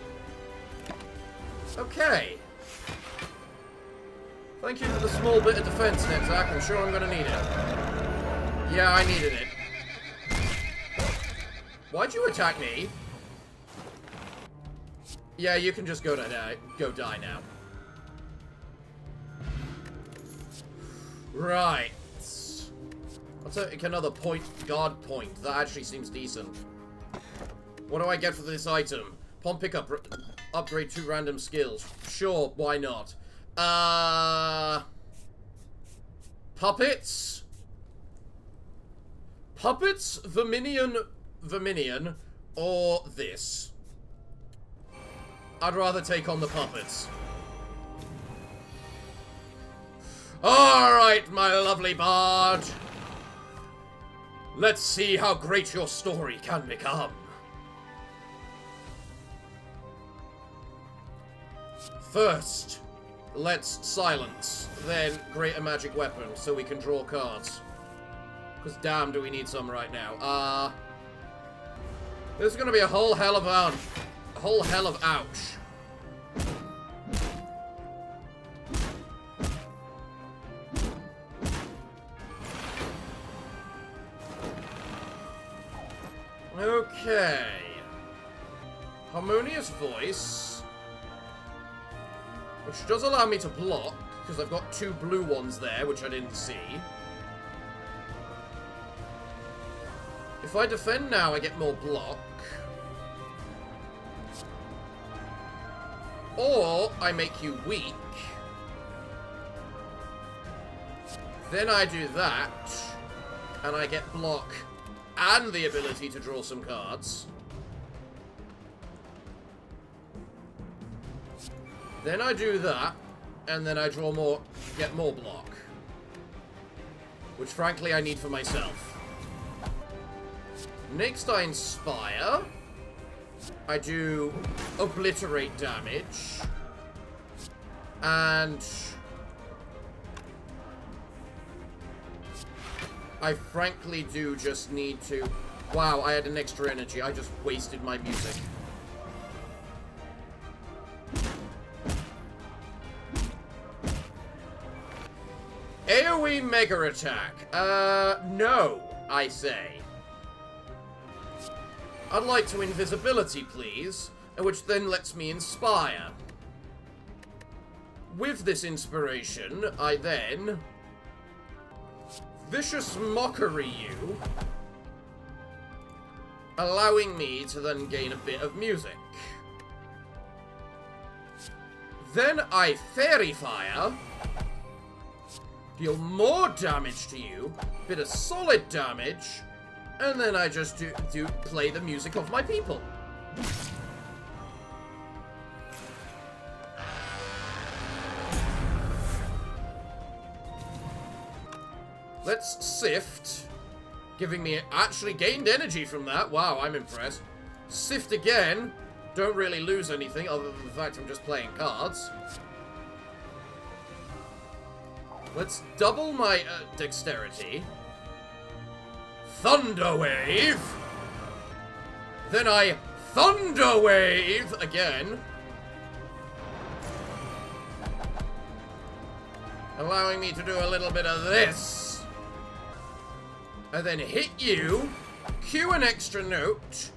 Okay. Thank you for the small bit of defense, Nedzak. I'm sure I'm gonna need it. Yeah, I needed it. Why'd you attack me? Yeah, you can just go die now. Right. I'll take another guard point. That actually seems decent. What do I get for this item? Pawn pickup, upgrade 2 random skills. Sure, why not? Puppets? Puppets, Verminion, or this? I'd rather take on the puppets. Alright, my lovely bard. Let's see how great your story can become. First, let's silence, then create a magic weapon so we can draw cards. Because damn do we need some right now. There's gonna be a whole hell of ouch. Okay. Harmonious Voice. Which does allow me to block, because I've got 2 blue ones there, which I didn't see. If I defend now, I get more block. Or I make you weak. Then I do that, and I get block and the ability to draw some cards. Then I do that, and then I draw more, get more block. Which frankly I need for myself. Next I inspire. I do obliterate damage. And I frankly do just need to... Wow, I had an extra energy. I just wasted my music. AoE Mega Attack. No, I say. I'd like to invisibility, please, which then lets me inspire. With this inspiration, I then Vicious Mockery you, allowing me to then gain a bit of music. Then I Fairy Fire, deal more damage to you, bit of solid damage, and then I just do play the music of my people. Let's Sift, giving me actually gained energy from that. Wow, I'm impressed. Sift again. Don't really lose anything other than the fact I'm just playing cards. Let's double my dexterity. Thunder Wave. Then I Thunder Wave again. Allowing me to do a little bit of this. And then hit you. Cue an extra note.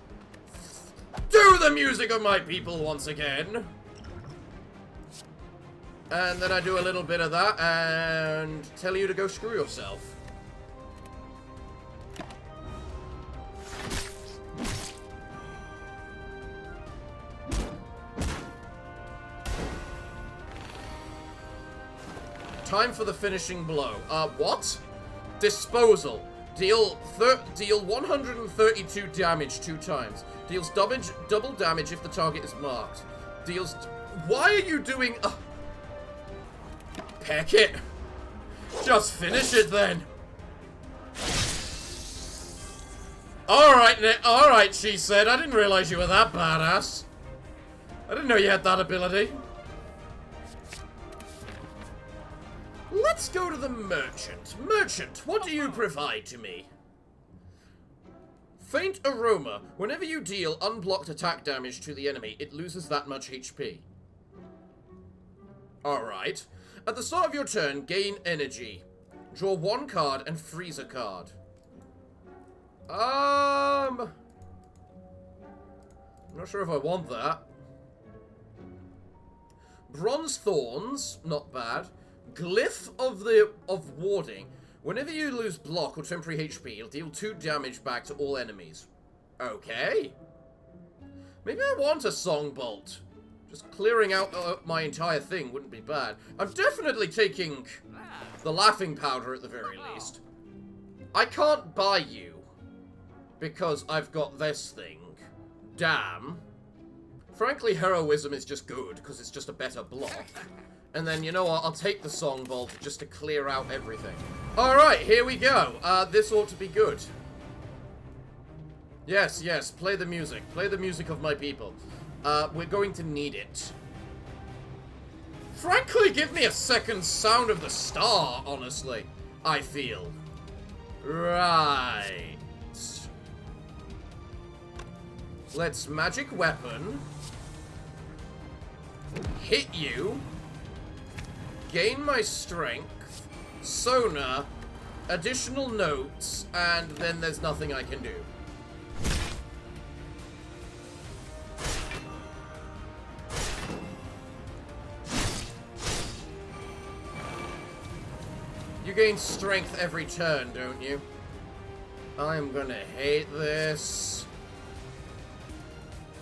Do the music of my people once again. And then I do a little bit of that and tell you to go screw yourself. Time for the finishing blow. What? Disposal. Deal 132 damage 2 times. Deals double damage if the target is marked. Deals... Why are you doing... Peck it. Just finish it then. Alright, she said. I didn't realize you were that badass. I didn't know you had that ability. Let's go to the merchant. Merchant, what do you provide to me? Faint Aroma. Whenever you deal unblocked attack damage to the enemy, it loses that much HP. Alright. At the start of your turn, gain energy. Draw 1 card and freeze a card. I'm not sure if I want that. Bronze Thorns, not bad. Glyph of Warding. Whenever you lose block or temporary HP, it'll deal 2 damage back to all enemies. Okay. Maybe I want a Song Bolt. Just clearing out my entire thing wouldn't be bad. I'm definitely taking the Laughing Powder at the very least. I can't buy you. because I've got this thing. Damn. Frankly, heroism is just good, because it's just a better block. And then, you know what, I'll take the song bolt just to clear out everything. Alright, here we go. This ought to be good. Yes, yes, play the music. Play the music of my people. We're going to need it. Frankly, give me a second sound of the star, honestly. I feel. Right. Let's magic weapon. Hit you. Gain my strength. Sonar. Additional notes. And then there's nothing I can do. You gain strength every turn, don't you? I'm gonna hate this.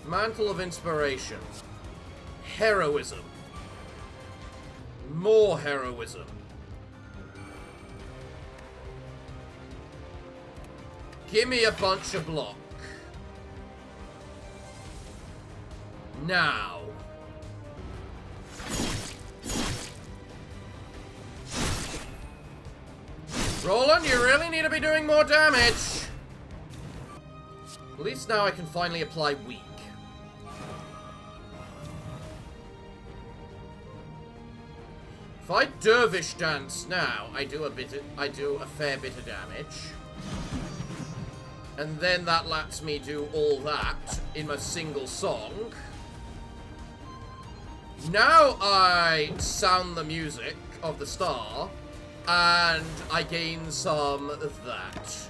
Mantle of Inspiration. Heroism. More heroism. Gimme a bunch of block. Now. Roland, you really need to be doing more damage. At least now I can finally apply weak. If I dervish dance now, I do a fair bit of damage. And then that lets me do all that in a single song. Now I sound the music of the star. And I gain some of that.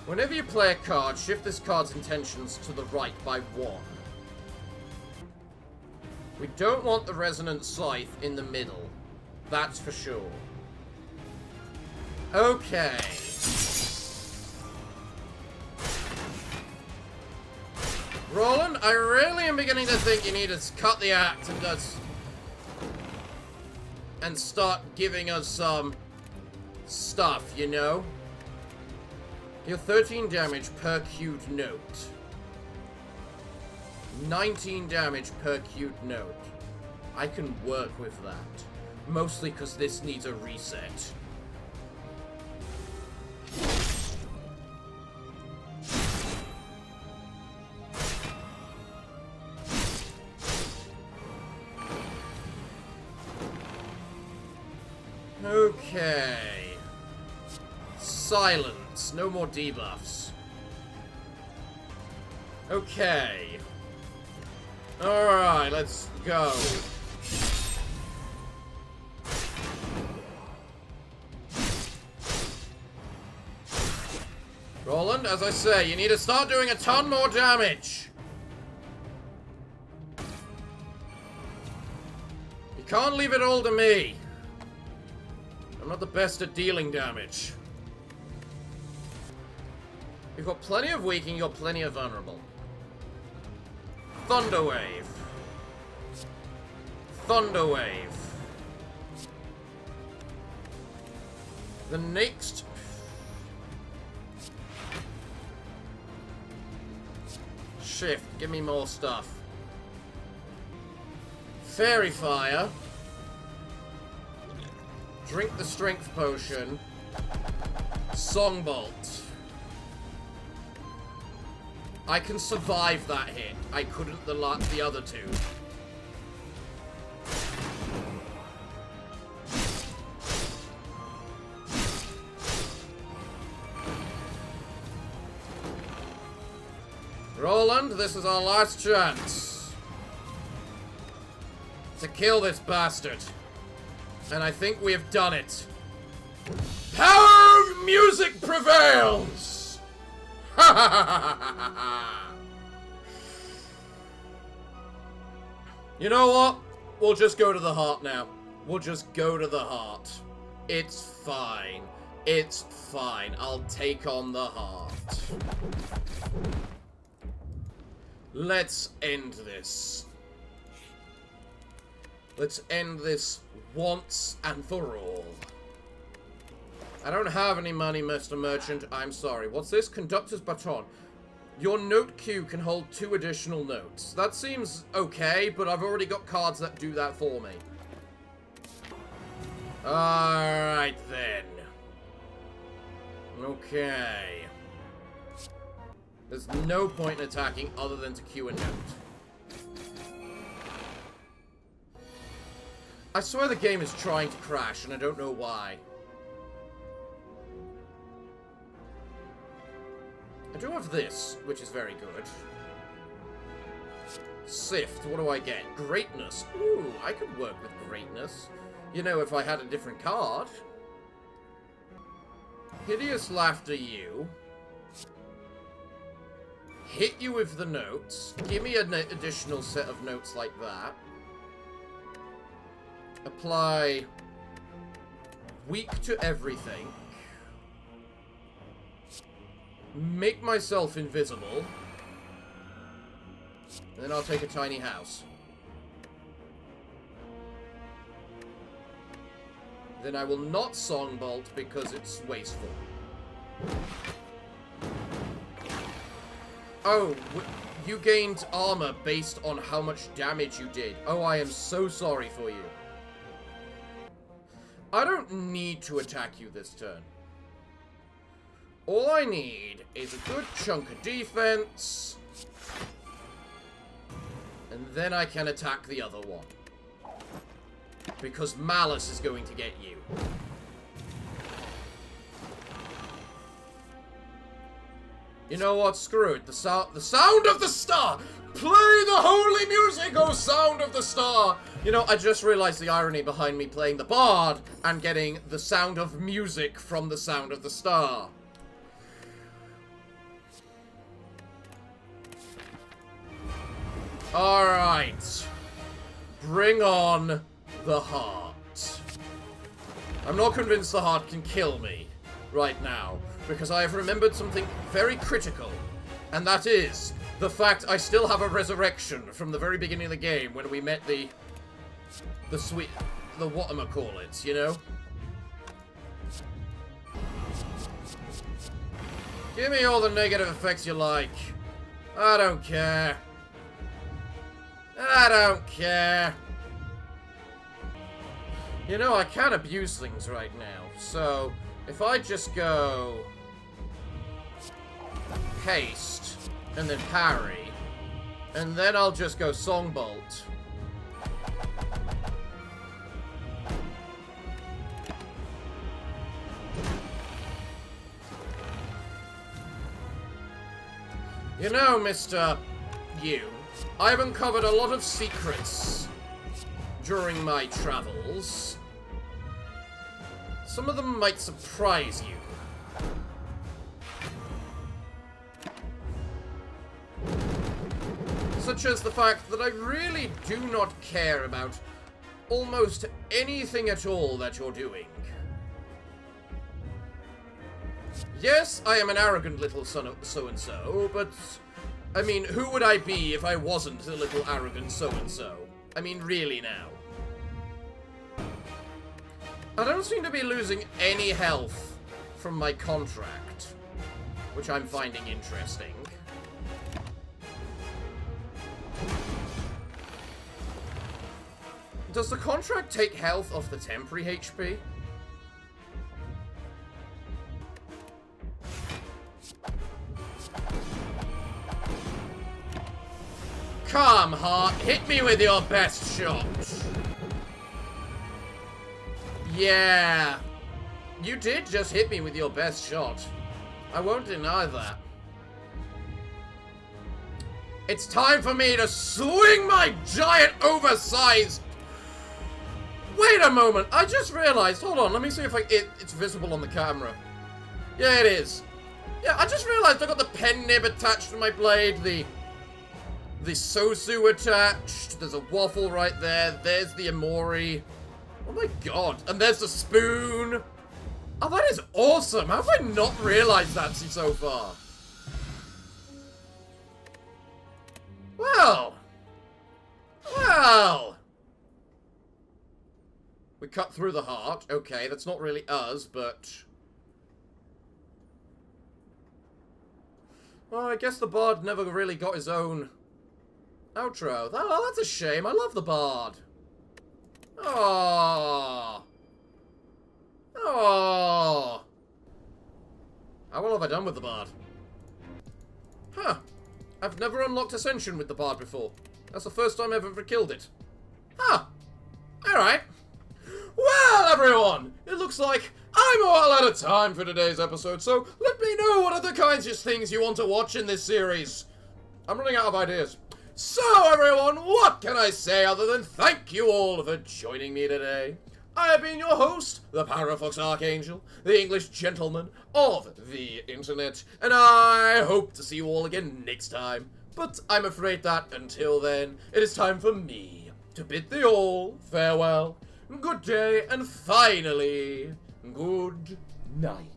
Whenever you play a card, shift this card's intentions to the right by 1. We don't want the Resonant Scythe in the middle. That's for sure. Okay. Roland, I really am beginning to think you need to cut the act and start giving us some stuff, you know? You're 13 damage per cued note. 19 damage per cued note. I can work with that. Mostly because this needs a reset. Okay. Silence. No more debuffs. Okay. Alright, let's go. Roland, as I say, you need to start doing a ton more damage. You can't leave it all to me. I'm not the best at dealing damage. You've got plenty of weak and you've got plenty of vulnerable. Thunderwave. Thunderwave. The next... Shift. Give me more stuff. Fairy Fire. Drink the Strength Potion. Songbolt. I can survive that hit. I couldn't the other two. Roland, this is our last chance to kill this bastard. And I think we have done it. Power of music prevails! Ha ha ha ha ha ha! You know what? We'll just go to the heart now. We'll just go to the heart. It's fine. It's fine. I'll take on the heart. Let's end this. Let's end this once and for all. I don't have any money, Mr. Merchant. I'm sorry. What's this? Conductor's baton. Your note queue can hold 2 additional notes. That seems okay, but I've already got cards that do that for me. Alright then. Okay. There's no point in attacking other than to queue a note. I swear the game is trying to crash, and I don't know why. I do have this, which is very good. Sift, what do I get? Greatness. Ooh, I could work with greatness. You know, if I had a different card. Hideous Laughter you. Hit you with the notes. Give me an additional set of notes like that. Apply weak to everything. Make myself invisible. And then I'll take a tiny house. Then I will not Songbolt because it's wasteful. Oh, you gained armor based on how much damage you did. Oh, I am so sorry for you. I don't need to attack you this turn. All I need is a good chunk of defense. And then I can attack the other one. Because Malice is going to get you. You know what? Screw it. The sound of the star! Play the holy music, oh sound of the star! You know, I just realized the irony behind me playing the bard and getting the sound of music from the sound of the star. Alright. Bring on the heart. I'm not convinced the heart can kill me right now, because I have remembered something very critical, and that is the fact I still have a resurrection from the very beginning of the game when we met the whatchamacallit, you know? Give me all the negative effects you like. I don't care. I don't care. You know, I can't abuse things right now, so if I just go haste and then parry, and then I'll just go Songbolt. You know, Mr. You, I've uncovered a lot of secrets during my travels. Some of them might surprise you. Such as the fact that I really do not care about almost anything at all that you're doing. Yes, I am an arrogant little son of so-and-so, but I mean, who would I be if I wasn't a little arrogant so-and-so? I mean, really now. I don't seem to be losing any health from my contract, which I'm finding interesting. Does the contract take health off the temporary HP? Come, Heart, hit me with your best shot. Yeah. You did just hit me with your best shot. I won't deny that. It's time for me to swing my giant oversized... Wait a moment, I just realized, hold on, let me see if it's visible on the camera. Yeah, it is. Yeah, I just realized I got the pen nib attached to my blade, the Sosu attached, there's a waffle right there, there's the Amori. Oh my god, and there's the spoon. Oh, that is awesome. How have I not realized that so far? Well. We cut through the heart. Okay, that's not really us, but... Well, I guess the bard never really got his own outro. Oh, that's a shame. I love the bard. Oh. Oh. How well have I done with the bard? Huh. I've never unlocked Ascension with the bard before. That's the first time I've ever killed it. Huh. Alright. Well, everyone, it looks like I'm all out of time for today's episode, so let me know what other kinds of things you want to watch in this series. I'm running out of ideas. So, everyone, what can I say other than thank you all for joining me today? I have been your host, the Parafox Archangel, the English gentleman of the internet, and I hope to see you all again next time. But I'm afraid that, until then, it is time for me to bid thee all farewell, good day, and finally, good night.